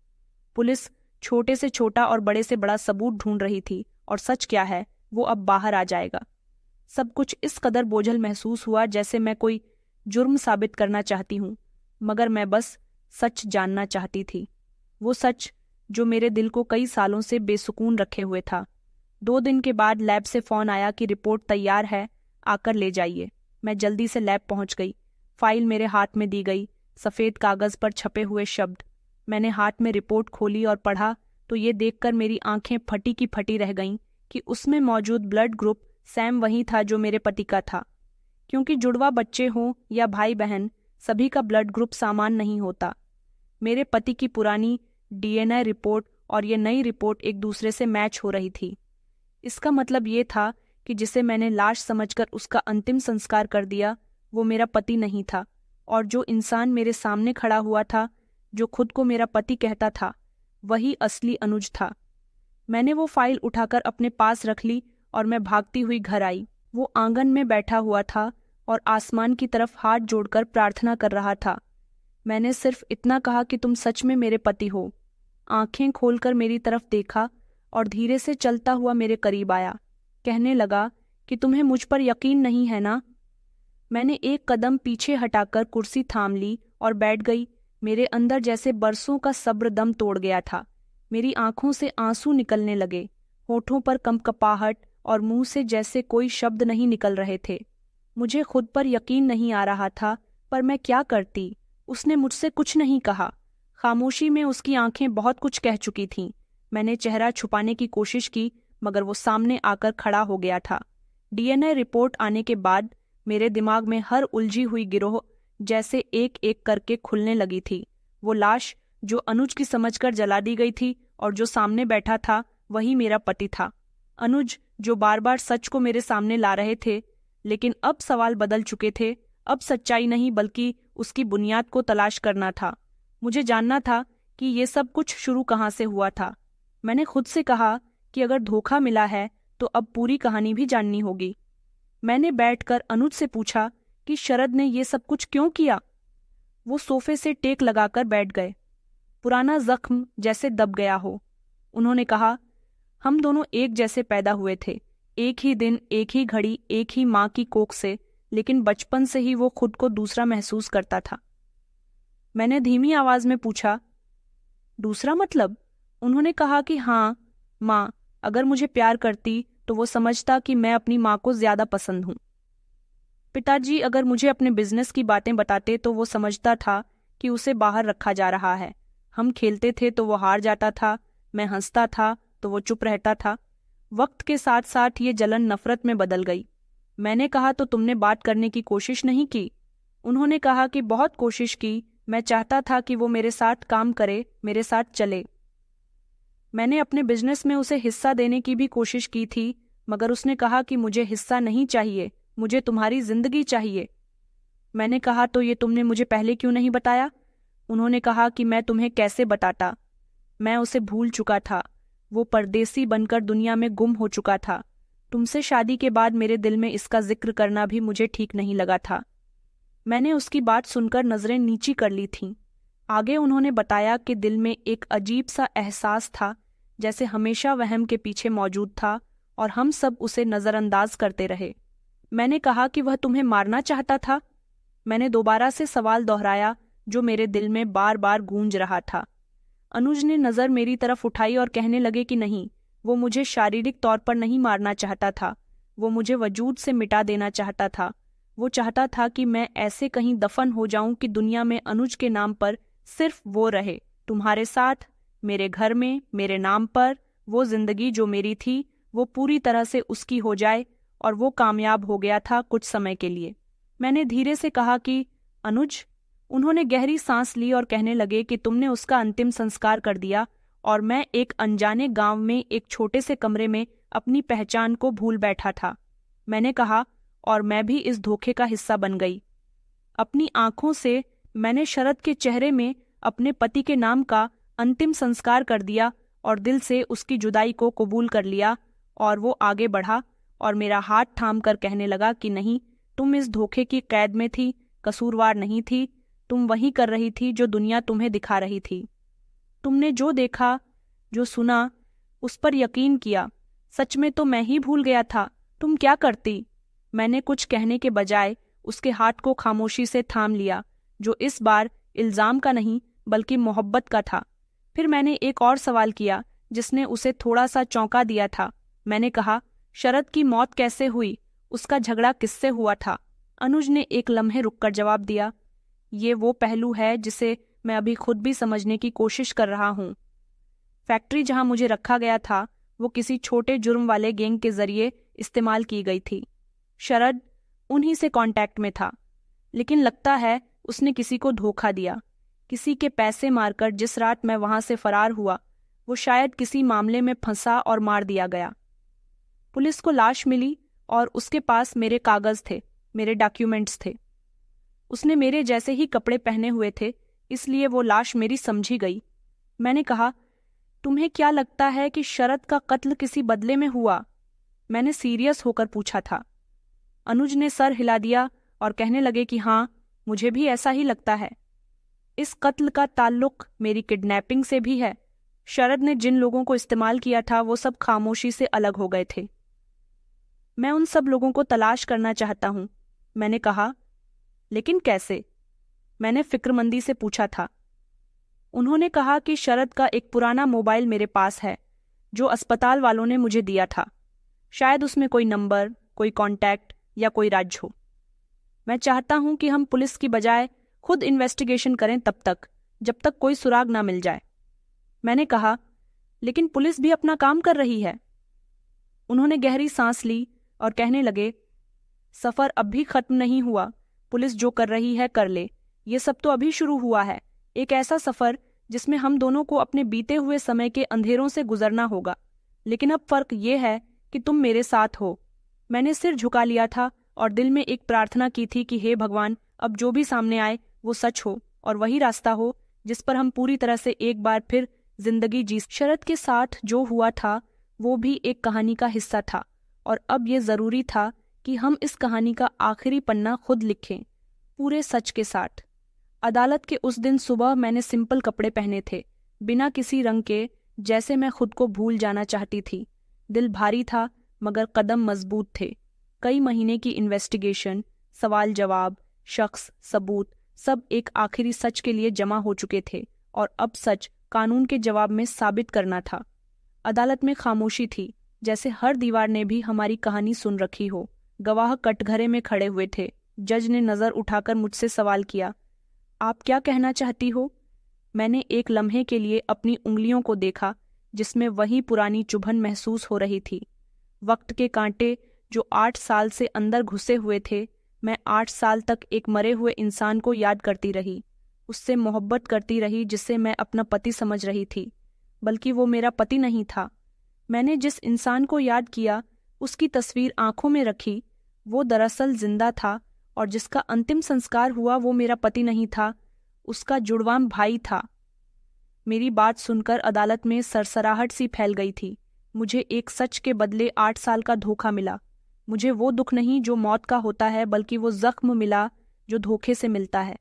पुलिस छोटे से छोटा और बड़े से बड़ा सबूत ढूंढ रही थी, और सच क्या है वो अब बाहर आ जाएगा। सब कुछ इस कदर बोझल महसूस हुआ जैसे मैं कोई जुर्म साबित करना चाहती हूँ, मगर मैं बस सच जानना चाहती थी। वो सच जो मेरे दिल को कई सालों से बेसुकून रखे हुए था। 2 दिन के बाद लैब से फ़ोन आया कि रिपोर्ट तैयार है, आकर ले जाइए। मैं जल्दी से लैब पहुंच गई। फाइल मेरे हाथ में दी गई, सफ़ेद कागज़ पर छपे हुए शब्द। मैंने हाथ में रिपोर्ट खोली और पढ़ा तो ये देखकर मेरी आंखें फटी की फटी रह गईं कि उसमें मौजूद ब्लड ग्रुप सैम वही था जो मेरे पति का था। क्योंकि जुड़वा बच्चे हों या भाई बहन, सभी का ब्लड ग्रुप सामान नहीं होता। मेरे पति की पुरानी डीएनए रिपोर्ट और ये नई रिपोर्ट एक दूसरे से मैच हो रही थी। इसका मतलब ये था कि जिसे मैंने लाश समझकर उसका अंतिम संस्कार कर दिया वो मेरा पति नहीं था, और जो इंसान मेरे सामने खड़ा हुआ था, जो खुद को मेरा पति कहता था, वही असली अनुज था। मैंने वो फाइल उठाकर अपने पास रख ली और मैं भागती हुई घर आई। वो आंगन में बैठा हुआ था और आसमान की तरफ हाथ जोड़कर प्रार्थना कर रहा था। मैंने सिर्फ इतना कहा कि तुम सच में मेरे पति हो। आंखें खोलकर मेरी तरफ देखा और धीरे से चलता हुआ मेरे करीब आया। कहने लगा कि तुम्हें मुझ पर यकीन नहीं है ना। मैंने एक कदम पीछे हटाकर कुर्सी थाम ली और बैठ गई। मेरे अंदर जैसे बरसों का सब्र दम तोड़ गया था। मेरी आंखों से आंसू निकलने लगे, होठों पर कंपकपाहट और मुंह से जैसे कोई शब्द नहीं निकल रहे थे। मुझे खुद पर यकीन नहीं आ रहा था, पर मैं क्या करती। उसने मुझसे कुछ नहीं कहा। खामोशी में उसकी आंखें बहुत कुछ कह चुकी थीं। मैंने चेहरा छुपाने की कोशिश की, मगर वो सामने आकर खड़ा हो गया था। डीएनए रिपोर्ट आने के बाद मेरे दिमाग में हर उलझी हुई गिरोह जैसे एक एक करके खुलने लगी थी। वो लाश जो अनुज की समझकर जला दी गई थी और जो सामने बैठा था, वही मेरा पति था। अनुज जो बार बार सच को मेरे सामने ला रहे थे, लेकिन अब सवाल बदल चुके थे। अब सच्चाई नहीं बल्कि उसकी बुनियाद को तलाश करना था। मुझे जानना था कि ये सब कुछ शुरू कहाँ से हुआ था। मैंने खुद से कहा कि अगर धोखा मिला है तो अब पूरी कहानी भी जाननी होगी। मैंने बैठकर अनुज से पूछा कि शरद ने ये सब कुछ क्यों किया। वो सोफे से टेक लगाकर बैठ गए, पुराना जख्म जैसे दब गया हो। उन्होंने कहा, हम दोनों एक जैसे पैदा हुए थे, एक ही दिन, एक ही घड़ी, एक ही माँ की कोख से, लेकिन बचपन से ही वो खुद को दूसरा महसूस करता था। मैंने धीमी आवाज में पूछा, दूसरा मतलब? उन्होंने कहा कि हाँ, माँ अगर मुझे प्यार करती तो वो समझता कि मैं अपनी माँ को ज्यादा पसंद हूँ। पिताजी अगर मुझे अपने बिजनेस की बातें बताते तो वो समझता था कि उसे बाहर रखा जा रहा है। हम खेलते थे तो वो हार जाता था, मैं हंसता था तो वो चुप रहता था। वक्त के साथ साथ ये जलन नफरत में बदल गई। मैंने कहा, तो तुमने बात करने की कोशिश नहीं की? उन्होंने कहा कि बहुत कोशिश की। मैं चाहता था कि वो मेरे साथ काम करे, मेरे साथ चले। मैंने अपने बिजनेस में उसे हिस्सा देने की भी कोशिश की थी, मगर उसने कहा कि मुझे हिस्सा नहीं चाहिए, मुझे तुम्हारी जिंदगी चाहिए। मैंने कहा, तो ये तुमने मुझे पहले क्यों नहीं बताया? उन्होंने कहा कि मैं तुम्हें कैसे बताता। मैं उसे भूल चुका था। वो परदेसी बनकर दुनिया में गुम हो चुका था। तुमसे शादी के बाद मेरे दिल में इसका जिक्र करना भी मुझे ठीक नहीं लगा था। मैंने उसकी बात सुनकर नजरें नीची कर ली थीं। आगे उन्होंने बताया कि दिल में एक अजीब सा एहसास था, जैसे हमेशा वहम के पीछे मौजूद था और हम सब उसे नज़रअंदाज करते रहे। मैंने कहा कि वह तुम्हें मारना चाहता था। मैंने दोबारा से सवाल दोहराया जो मेरे दिल में बार बार गूंज रहा था। अनुज ने नज़र मेरी तरफ उठाई और कहने लगे कि नहीं, वो मुझे शारीरिक तौर पर नहीं मारना चाहता था, वो मुझे वजूद से मिटा देना चाहता था। वो चाहता था कि मैं ऐसे कहीं दफन हो जाऊं कि दुनिया में अनुज के नाम पर सिर्फ वो रहे, तुम्हारे साथ, मेरे घर में, मेरे नाम पर। वो जिंदगी जो मेरी थी वो पूरी तरह से उसकी हो जाए, और वो कामयाब हो गया था कुछ समय के लिए। मैंने धीरे से कहा कि अनुज। उन्होंने गहरी सांस ली और कहने लगे कि तुमने उसका अंतिम संस्कार कर दिया और मैं एक अनजाने गांव में एक छोटे से कमरे में अपनी पहचान को भूल बैठा था। मैंने कहा, और मैं भी इस धोखे का हिस्सा बन गई। अपनी आंखों से मैंने शरद के चेहरे में अपने पति के नाम का अंतिम संस्कार कर दिया और दिल से उसकी जुदाई को कबूल कर लिया। और वो आगे बढ़ा और मेरा हाथ थाम कर कहने लगा कि नहीं, तुम इस धोखे की कैद में थी, कसूरवार नहीं थी। तुम वही कर रही थी जो दुनिया तुम्हें दिखा रही थी। तुमने जो देखा, जो सुना, उस पर यकीन किया। सच में तो मैं ही भूल गया था। तुम क्या करती? मैंने कुछ कहने के बजाय उसके हाथ को खामोशी से थाम लिया, जो इस बार इल्जाम का नहीं बल्कि मोहब्बत का था। फिर मैंने एक और सवाल किया जिसने उसे थोड़ा सा चौंका दिया था। मैंने कहा, शरद की मौत कैसे हुई? उसका झगड़ा किससे हुआ था? अनुज ने एक लम्हे रुककर जवाब दिया, ये वो पहलू है जिसे मैं अभी खुद भी समझने की कोशिश कर रहा हूँ। फैक्ट्री जहाँ मुझे रखा गया था वो किसी छोटे जुर्म वाले गैंग के जरिए इस्तेमाल की गई थी। शरद उन्हीं से कांटेक्ट में था, लेकिन लगता है उसने किसी को धोखा दिया। किसी के पैसे मारकर जिस रात मैं वहां से फरार हुआ, वो शायद किसी मामले में फंसा और मार दिया गया। पुलिस को लाश मिली और उसके पास मेरे कागज थे, मेरे डॉक्यूमेंट्स थे। उसने मेरे जैसे ही कपड़े पहने हुए थे, इसलिए वो लाश मेरी समझी गई। मैंने कहा, तुम्हें क्या लगता है कि शरद का कत्ल किसी बदले में हुआ? मैंने सीरियस होकर पूछा था। अनुज ने सर हिला दिया और कहने लगे कि हाँ, मुझे भी ऐसा ही लगता है। इस कत्ल का ताल्लुक मेरी किडनैपिंग से भी है। शरद ने जिन लोगों को इस्तेमाल किया था वो सब खामोशी से अलग हो गए थे। मैं उन सब लोगों को तलाश करना चाहता हूं, मैंने कहा। लेकिन कैसे? मैंने फिक्रमंदी से पूछा था। उन्होंने कहा कि शरद का एक पुराना मोबाइल मेरे पास है, जो अस्पताल वालों ने मुझे दिया था। शायद उसमें कोई नंबर, कोई कांटेक्ट या कोई राज हो। मैं चाहता हूं कि हम पुलिस की बजाय खुद इन्वेस्टिगेशन करें जब तक कोई सुराग ना मिल जाए। मैंने कहा, लेकिन पुलिस भी अपना काम कर रही है। उन्होंने गहरी सांस ली और कहने लगे, सफर अब भी खत्म नहीं हुआ। पुलिस जो कर रही है कर ले। ये सब तो अभी शुरू हुआ है, एक ऐसा सफर जिसमें हम दोनों को अपने बीते हुए समय के अंधेरों से गुजरना होगा। लेकिन अब फर्क ये है कि तुम मेरे साथ हो। मैंने सिर झुका लिया था और दिल में एक प्रार्थना की थी कि हे भगवान, अब जो भी सामने आए वो सच हो और वही रास्ता हो जिस पर हम पूरी तरह से एक बार फिर जिंदगी जी। शरद के साथ जो हुआ था वो भी एक कहानी का हिस्सा था और अब ये जरूरी था कि हम इस कहानी का आखिरी पन्ना खुद लिखें, पूरे सच के साथ। अदालत के उस दिन सुबह मैंने सिंपल कपड़े पहने थे, बिना किसी रंग के, जैसे मैं खुद को भूल जाना चाहती थी। दिल भारी था मगर कदम मजबूत थे। कई महीने की इन्वेस्टिगेशन, सवाल जवाब, शख्स, सबूत, सब एक आखिरी सच के लिए जमा हो चुके थे और अब सच कानून के जवाब में साबित करना था। अदालत में खामोशी थी, जैसे हर दीवार ने भी हमारी कहानी सुन रखी हो। गवाह कटघरे में खड़े हुए थे। जज ने नजर उठाकर मुझसे सवाल किया, आप क्या कहना चाहती हो? मैंने एक लम्हे के लिए अपनी उंगलियों को देखा, जिसमें वही पुरानी चुभन महसूस हो रही थी। वक्त के कांटे जो 8 साल से अंदर घुसे हुए थे। मैं 8 साल तक एक मरे हुए इंसान को याद करती रही, उससे मोहब्बत करती रही जिसे मैं अपना पति समझ रही थी, बल्कि वो मेरा पति नहीं था। मैंने जिस इंसान को याद किया, उसकी तस्वीर आंखों में रखी, वो दरअसल जिंदा था और जिसका अंतिम संस्कार हुआ वो मेरा पति नहीं था, उसका जुड़वां भाई था। मेरी बात सुनकर अदालत में सरसराहट सी फैल गई थी। मुझे एक सच के बदले 8 साल का धोखा मिला। मुझे वो दुख नहीं जो मौत का होता है, बल्कि वो जख्म मिला जो धोखे से मिलता है।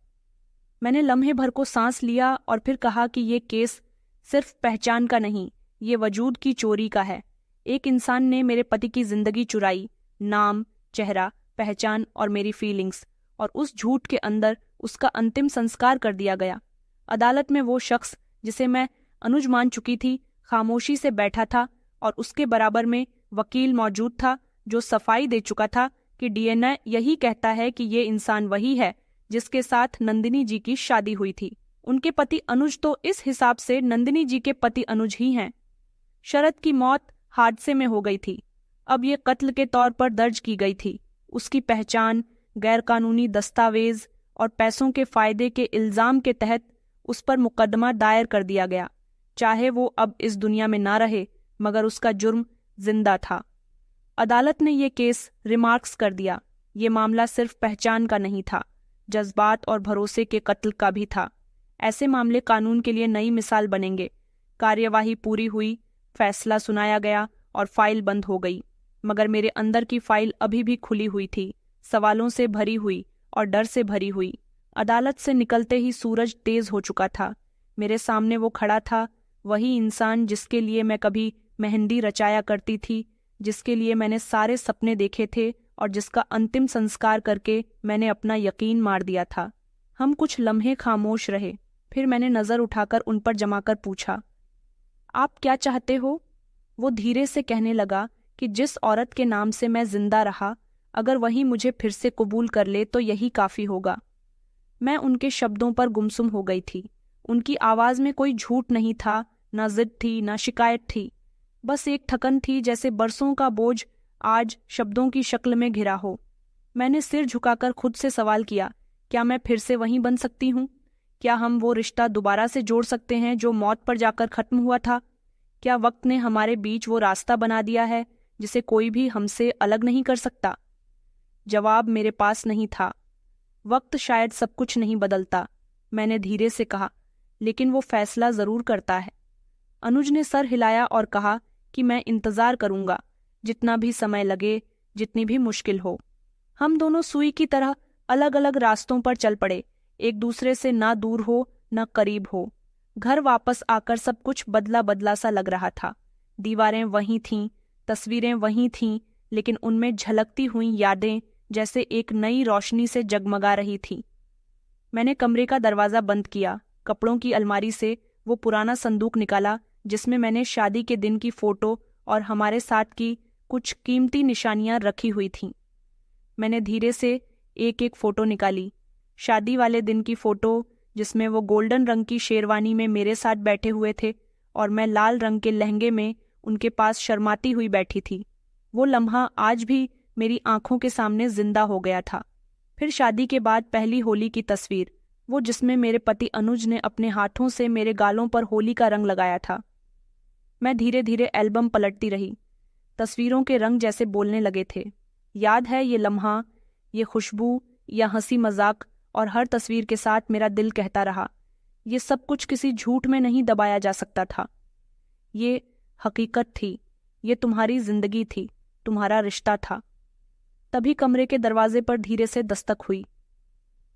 मैंने लम्हे भर को सांस लिया और फिर कहा कि ये केस सिर्फ पहचान का नहीं, ये वजूद की चोरी का है। एक इंसान ने मेरे पति की जिंदगी चुराई, नाम, चेहरा, पहचान और मेरी फीलिंग्स, और उस झूठ के अंदर उसका अंतिम संस्कार कर दिया गया। अदालत में वो शख्स जिसे मैं अनुज मान चुकी थी, खामोशी से बैठा था और उसके बराबर में वकील मौजूद था जो सफाई दे चुका था कि डीएनए यही कहता है कि ये इंसान वही है जिसके साथ नंदिनी जी की शादी हुई थी। उनके पति अनुज तो इस हिसाब से नंदिनी जी के पति अनुज ही हैं। शरद की मौत हादसे में हो गई थी, अब ये कत्ल के तौर पर दर्ज की गई थी। उसकी पहचान, गैरकानूनी दस्तावेज और पैसों के फायदे के इल्जाम के तहत उस पर मुकदमा दायर कर दिया गया। चाहे वो अब इस दुनिया में ना रहे, मगर उसका जुर्म जिंदा था। अदालत ने ये केस रिमार्क्स कर दिया, ये मामला सिर्फ पहचान का नहीं था, जज्बात और भरोसे के कत्ल का भी था। ऐसे मामले कानून के लिए नई मिसाल बनेंगे। कार्यवाही पूरी हुई, फैसला सुनाया गया और फाइल बंद हो गई। मगर मेरे अंदर की फाइल अभी भी खुली हुई थी, सवालों से भरी हुई और डर से भरी हुई। अदालत से निकलते ही सूरज तेज हो चुका था। मेरे सामने वो खड़ा था, वही इंसान जिसके लिए मैं कभी मेहंदी रचाया करती थी, जिसके लिए मैंने सारे सपने देखे थे और जिसका अंतिम संस्कार करके मैंने अपना यकीन मार दिया था। हम कुछ लम्हे खामोश रहे, फिर मैंने नज़र उठाकर उन पर जमाकर पूछा, आप क्या चाहते हो? वो धीरे से कहने लगा कि जिस औरत के नाम से मैं जिंदा रहा, अगर वही मुझे फिर से कबूल कर ले तो यही काफ़ी होगा। मैं उनके शब्दों पर गुमसुम हो गई थी। उनकी आवाज़ में कोई झूठ नहीं था, ना जिद थी, ना शिकायत थी। बस एक थकन थी, जैसे बरसों का बोझ आज शब्दों की शक्ल में घिरा हो। मैंने सिर झुकाकर खुद से सवाल किया, क्या मैं फिर से वहीं बन सकती हूँ? क्या हम वो रिश्ता दोबारा से जोड़ सकते हैं जो मौत पर जाकर खत्म हुआ था? क्या वक्त ने हमारे बीच वो रास्ता बना दिया है जिसे कोई भी हमसे अलग नहीं कर सकता? जवाब मेरे पास नहीं था। वक्त शायद सब कुछ नहीं बदलता, मैंने धीरे से कहा, लेकिन वो फैसला जरूर करता है। अनुज ने सर हिलाया और कहा कि मैं इंतजार करूंगा, जितना भी समय लगे, जितनी भी मुश्किल हो। हम दोनों सुई की तरह अलग अलग रास्तों पर चल पड़े, एक दूसरे से ना दूर हो ना करीब हो। घर वापस आकर सब कुछ बदला बदला सा लग रहा था। दीवारें वहीं थीं, तस्वीरें वहीं थीं, लेकिन उनमें झलकती हुई यादें जैसे एक नई रोशनी से जगमगा रही थीं। मैंने कमरे का दरवाज़ा बंद किया, कपड़ों की अलमारी से वो पुराना संदूक निकाला जिसमें मैंने शादी के दिन की फ़ोटो और हमारे साथ की कुछ कीमती निशानियां रखी हुई थीं। मैंने धीरे से एक एक फ़ोटो निकाली। शादी वाले दिन की फ़ोटो जिसमें वो गोल्डन रंग की शेरवानी में मेरे साथ बैठे हुए थे और मैं लाल रंग के लहंगे में उनके पास शर्माती हुई बैठी थी। वो लम्हा आज भी मेरी आंखों के सामने जिंदा हो गया था। फिर शादी के बाद पहली होली की तस्वीर, वो जिसमें मेरे पति अनुज ने अपने हाथों से मेरे गालों पर होली का रंग लगाया था। मैं धीरे धीरे एल्बम पलटती रही। तस्वीरों के रंग जैसे बोलने लगे थे। याद है ये लम्हा, ये खुशबू, या हंसी मजाक, और हर तस्वीर के साथ मेरा दिल कहता रहा, ये सब कुछ किसी झूठ में नहीं दबाया जा सकता था। ये हकीकत थी, ये तुम्हारी जिंदगी थी, तुम्हारा रिश्ता था। तभी कमरे के दरवाजे पर धीरे से दस्तक हुई।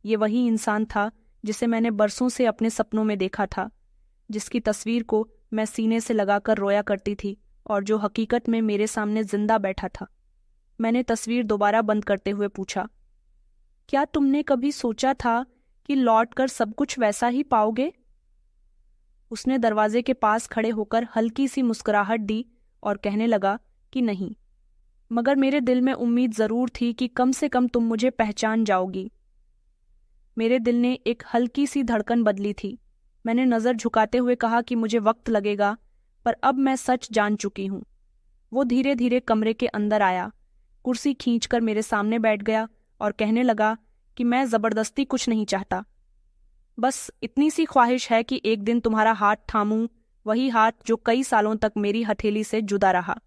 ये वही इंसान था जिसे मैंने बरसों से अपने सपनों में देखा था, जिसकी तस्वीर को मैं सीने से लगाकर रोया करती थी और जो हकीकत में मेरे सामने जिंदा बैठा था। मैंने तस्वीर दोबारा बंद करते हुए पूछा, क्या तुमने कभी सोचा था कि लौटकर सब कुछ वैसा ही पाओगे? उसने दरवाजे के पास खड़े होकर हल्की सी मुस्कुराहट दी और कहने लगा कि नहीं, मगर मेरे दिल में उम्मीद जरूर थी कि कम से कम तुम मुझे पहचान जाओगी। मेरे दिल ने एक हल्की सी धड़कन बदली थी। मैंने नज़र झुकाते हुए कहा कि मुझे वक्त लगेगा, पर अब मैं सच जान चुकी हूँ। वो धीरे धीरे कमरे के अंदर आया, कुर्सी खींचकर मेरे सामने बैठ गया और कहने लगा कि मैं ज़बरदस्ती कुछ नहीं चाहता। बस इतनी सी ख्वाहिश है कि एक दिन तुम्हारा हाथ थामूं, वही हाथ जो कई सालों तक मेरी हथेली से जुदा रहा।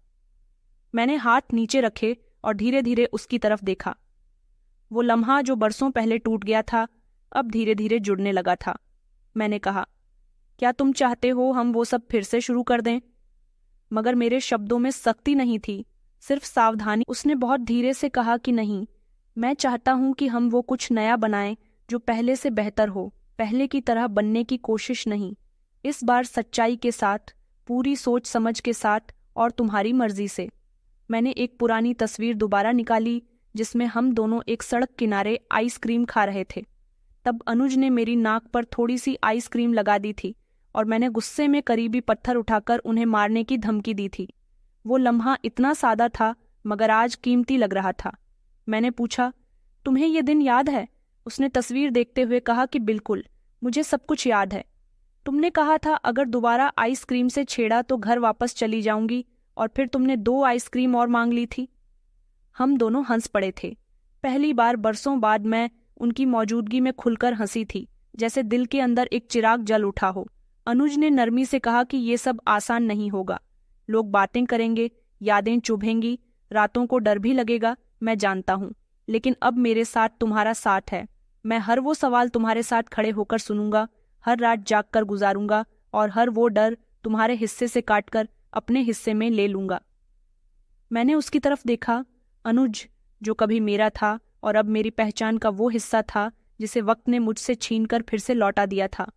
मैंने हाथ नीचे रखे और धीरे धीरे उसकी तरफ देखा। वो लम्हा जो बरसों पहले टूट गया था, अब धीरे धीरे जुड़ने लगा था। मैंने कहा, क्या तुम चाहते हो हम वो सब फिर से शुरू कर दें? मगर मेरे शब्दों में सख्ती नहीं थी, सिर्फ सावधानी। उसने बहुत धीरे से कहा कि नहीं, मैं चाहता हूं कि हम वो कुछ नया बनाएं जो पहले से बेहतर हो, पहले की तरह बनने की कोशिश नहीं। इस बार सच्चाई के साथ, पूरी सोच समझ के साथ और तुम्हारी मर्जी से। मैंने एक पुरानी तस्वीर दोबारा निकाली जिसमें हम दोनों एक सड़क किनारे आइसक्रीम खा रहे थे। तब अनुज ने मेरी नाक पर थोड़ी सी आइसक्रीम लगा दी थी और मैंने गुस्से में करीबी पत्थर उठाकर उन्हें मारने की धमकी दी थी। वो लम्हा इतना सादा था मगर आज कीमती लग रहा था। मैंने पूछा, तुम्हें ये दिन याद है? उसने तस्वीर देखते हुए कहा कि बिल्कुल, मुझे सब कुछ याद है। तुमने कहा था अगर दोबारा आइसक्रीम से छेड़ा तो घर वापस चली जाऊंगी, और फिर तुमने 2 आइसक्रीम और मांग ली थी। हम दोनों हंस पड़े थे। पहली बार बरसों बाद मैं उनकी मौजूदगी में खुलकर हंसी थी, जैसे दिल के अंदर एक चिराग जल उठा हो। अनुज ने नरमी से कहा कि ये सब आसान नहीं होगा। लोग बातें करेंगे, यादें चुभेंगी, रातों को डर भी लगेगा, मैं जानता हूँ, लेकिन अब मेरे साथ तुम्हारा साथ है। मैं हर वो सवाल तुम्हारे साथ खड़े होकर सुनूंगा, हर रात जागकर गुजारूंगा और हर वो डर तुम्हारे हिस्से से काटकर अपने हिस्से में ले लूंगा। मैंने उसकी तरफ देखा, अनुज, जो कभी मेरा था और अब मेरी पहचान का वो हिस्सा था जिसे वक्त ने मुझसे छीनकर फिर से लौटा दिया था।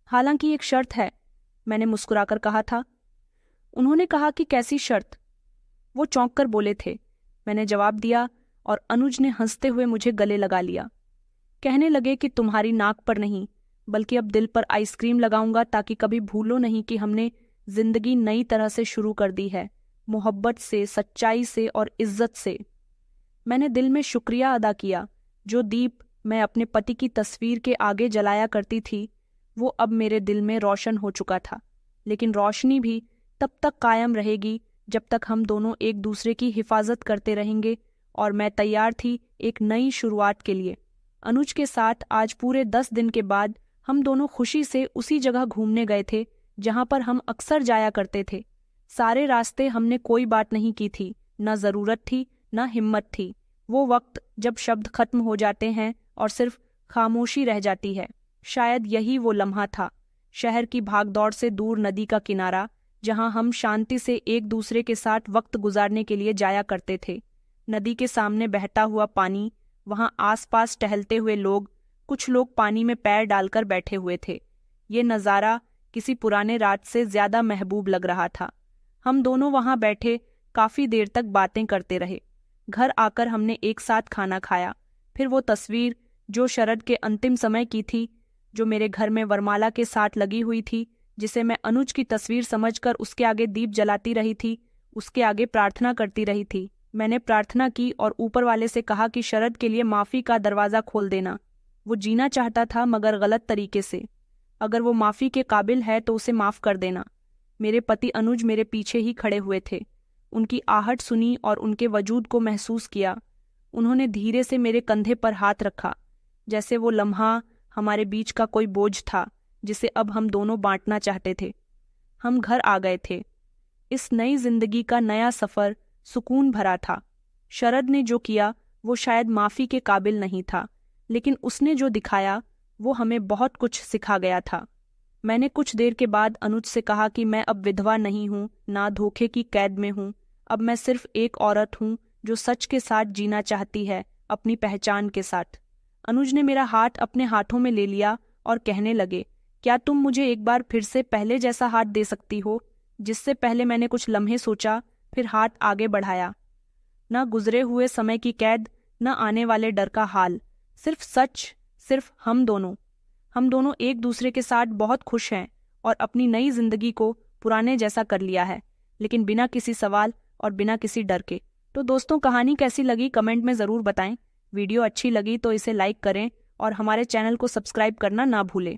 हालांकि एक शर्त है, मैंने मुस्कुराकर कहा था। उन्होंने कहा कि कैसी शर्त? वो चौंक कर बोले थे। मैंने जवाब दिया और अनुज ने हंसते हुए मुझे गले लगा लिया। कहने लगे कि तुम्हारी नाक पर नहीं, बल्कि अब दिल पर आइसक्रीम लगाऊंगा ताकि कभी भूलो नहीं कि हमने जिंदगी नई तरह से शुरू कर दी है, मोहब्बत से, सच्चाई से और इज्जत से। मैंने दिल में शुक्रिया अदा किया। जो दीप मैं अपने पति की तस्वीर के आगे जलाया करती थी वो अब मेरे दिल में रोशन हो चुका था, लेकिन रोशनी भी तब तक कायम रहेगी जब तक हम दोनों एक दूसरे की हिफाजत करते रहेंगे। और मैं तैयार थी एक नई शुरुआत के लिए। अनुज के साथ आज पूरे 10 दिन के बाद हम दोनों खुशी से उसी जगह घूमने गए थे जहां पर हम अक्सर जाया करते थे। सारे रास्ते हमने कोई बात नहीं की थी, न जरूरत थी न हिम्मत थी। वो वक्त जब शब्द खत्म हो जाते हैं और सिर्फ खामोशी रह जाती है। शायद यही वो लम्हा था, शहर की भागदौड़ से दूर नदी का किनारा, जहां हम शांति से एक दूसरे के साथ वक्त गुजारने के लिए जाया करते थे। नदी के सामने बहता हुआ पानी, वहां आसपास टहलते हुए लोग, कुछ लोग पानी में पैर डालकर बैठे हुए थे। ये नज़ारा किसी पुराने रात से ज्यादा महबूब लग रहा था। हम दोनों वहां बैठे काफी देर तक बातें करते रहे। घर आकर हमने एक साथ खाना खाया। फिर वो तस्वीर जो शरद के अंतिम समय की थी, जो मेरे घर में वरमाला के साथ लगी हुई थी, जिसे मैं अनुज की तस्वीर समझकर उसके आगे दीप जलाती रही थी, उसके आगे प्रार्थना करती रही थी। मैंने प्रार्थना की और ऊपर वाले से कहा कि शरद के लिए माफी का दरवाजा खोल देना। वो जीना चाहता था मगर गलत तरीके से। अगर वो माफी के काबिल है तो उसे माफ कर देना। मेरे पति अनुज मेरे पीछे ही खड़े हुए थे। उनकी आहट सुनी और उनके वजूद को महसूस किया। उन्होंने धीरे से मेरे कंधे पर हाथ रखा, जैसे वो लम्हा हमारे बीच का कोई बोझ था जिसे अब हम दोनों बांटना चाहते थे। हम घर आ गए थे। इस नई जिंदगी का नया सफर सुकून भरा था। शरद ने जो किया वो शायद माफी के काबिल नहीं था, लेकिन उसने जो दिखाया वो हमें बहुत कुछ सिखा गया था। मैंने कुछ देर के बाद अनुज से कहा कि मैं अब विधवा नहीं हूँ, ना धोखे की कैद में हूँ। अब मैं सिर्फ एक औरत हूँ जो सच के साथ जीना चाहती है, अपनी पहचान के साथ। अनुज ने मेरा हाथ अपने हाथों में ले लिया और कहने लगे, क्या तुम मुझे एक बार फिर से पहले जैसा हाथ दे सकती हो, जिससे पहले मैंने कुछ लम्हे सोचा, फिर हाथ आगे बढ़ाया। न गुजरे हुए समय की कैद, न आने वाले डर का हाल, सिर्फ सच, सिर्फ हम दोनों। हम दोनों एक दूसरे के साथ बहुत खुश हैं और अपनी नई जिंदगी को पुराने जैसा कर लिया है, लेकिन बिना किसी सवाल और बिना किसी डर के। तो दोस्तों, कहानी कैसी लगी कमेंट में ज़रूर बताएं। वीडियो अच्छी लगी तो इसे लाइक करें और हमारे चैनल को सब्सक्राइब करना ना भूलें।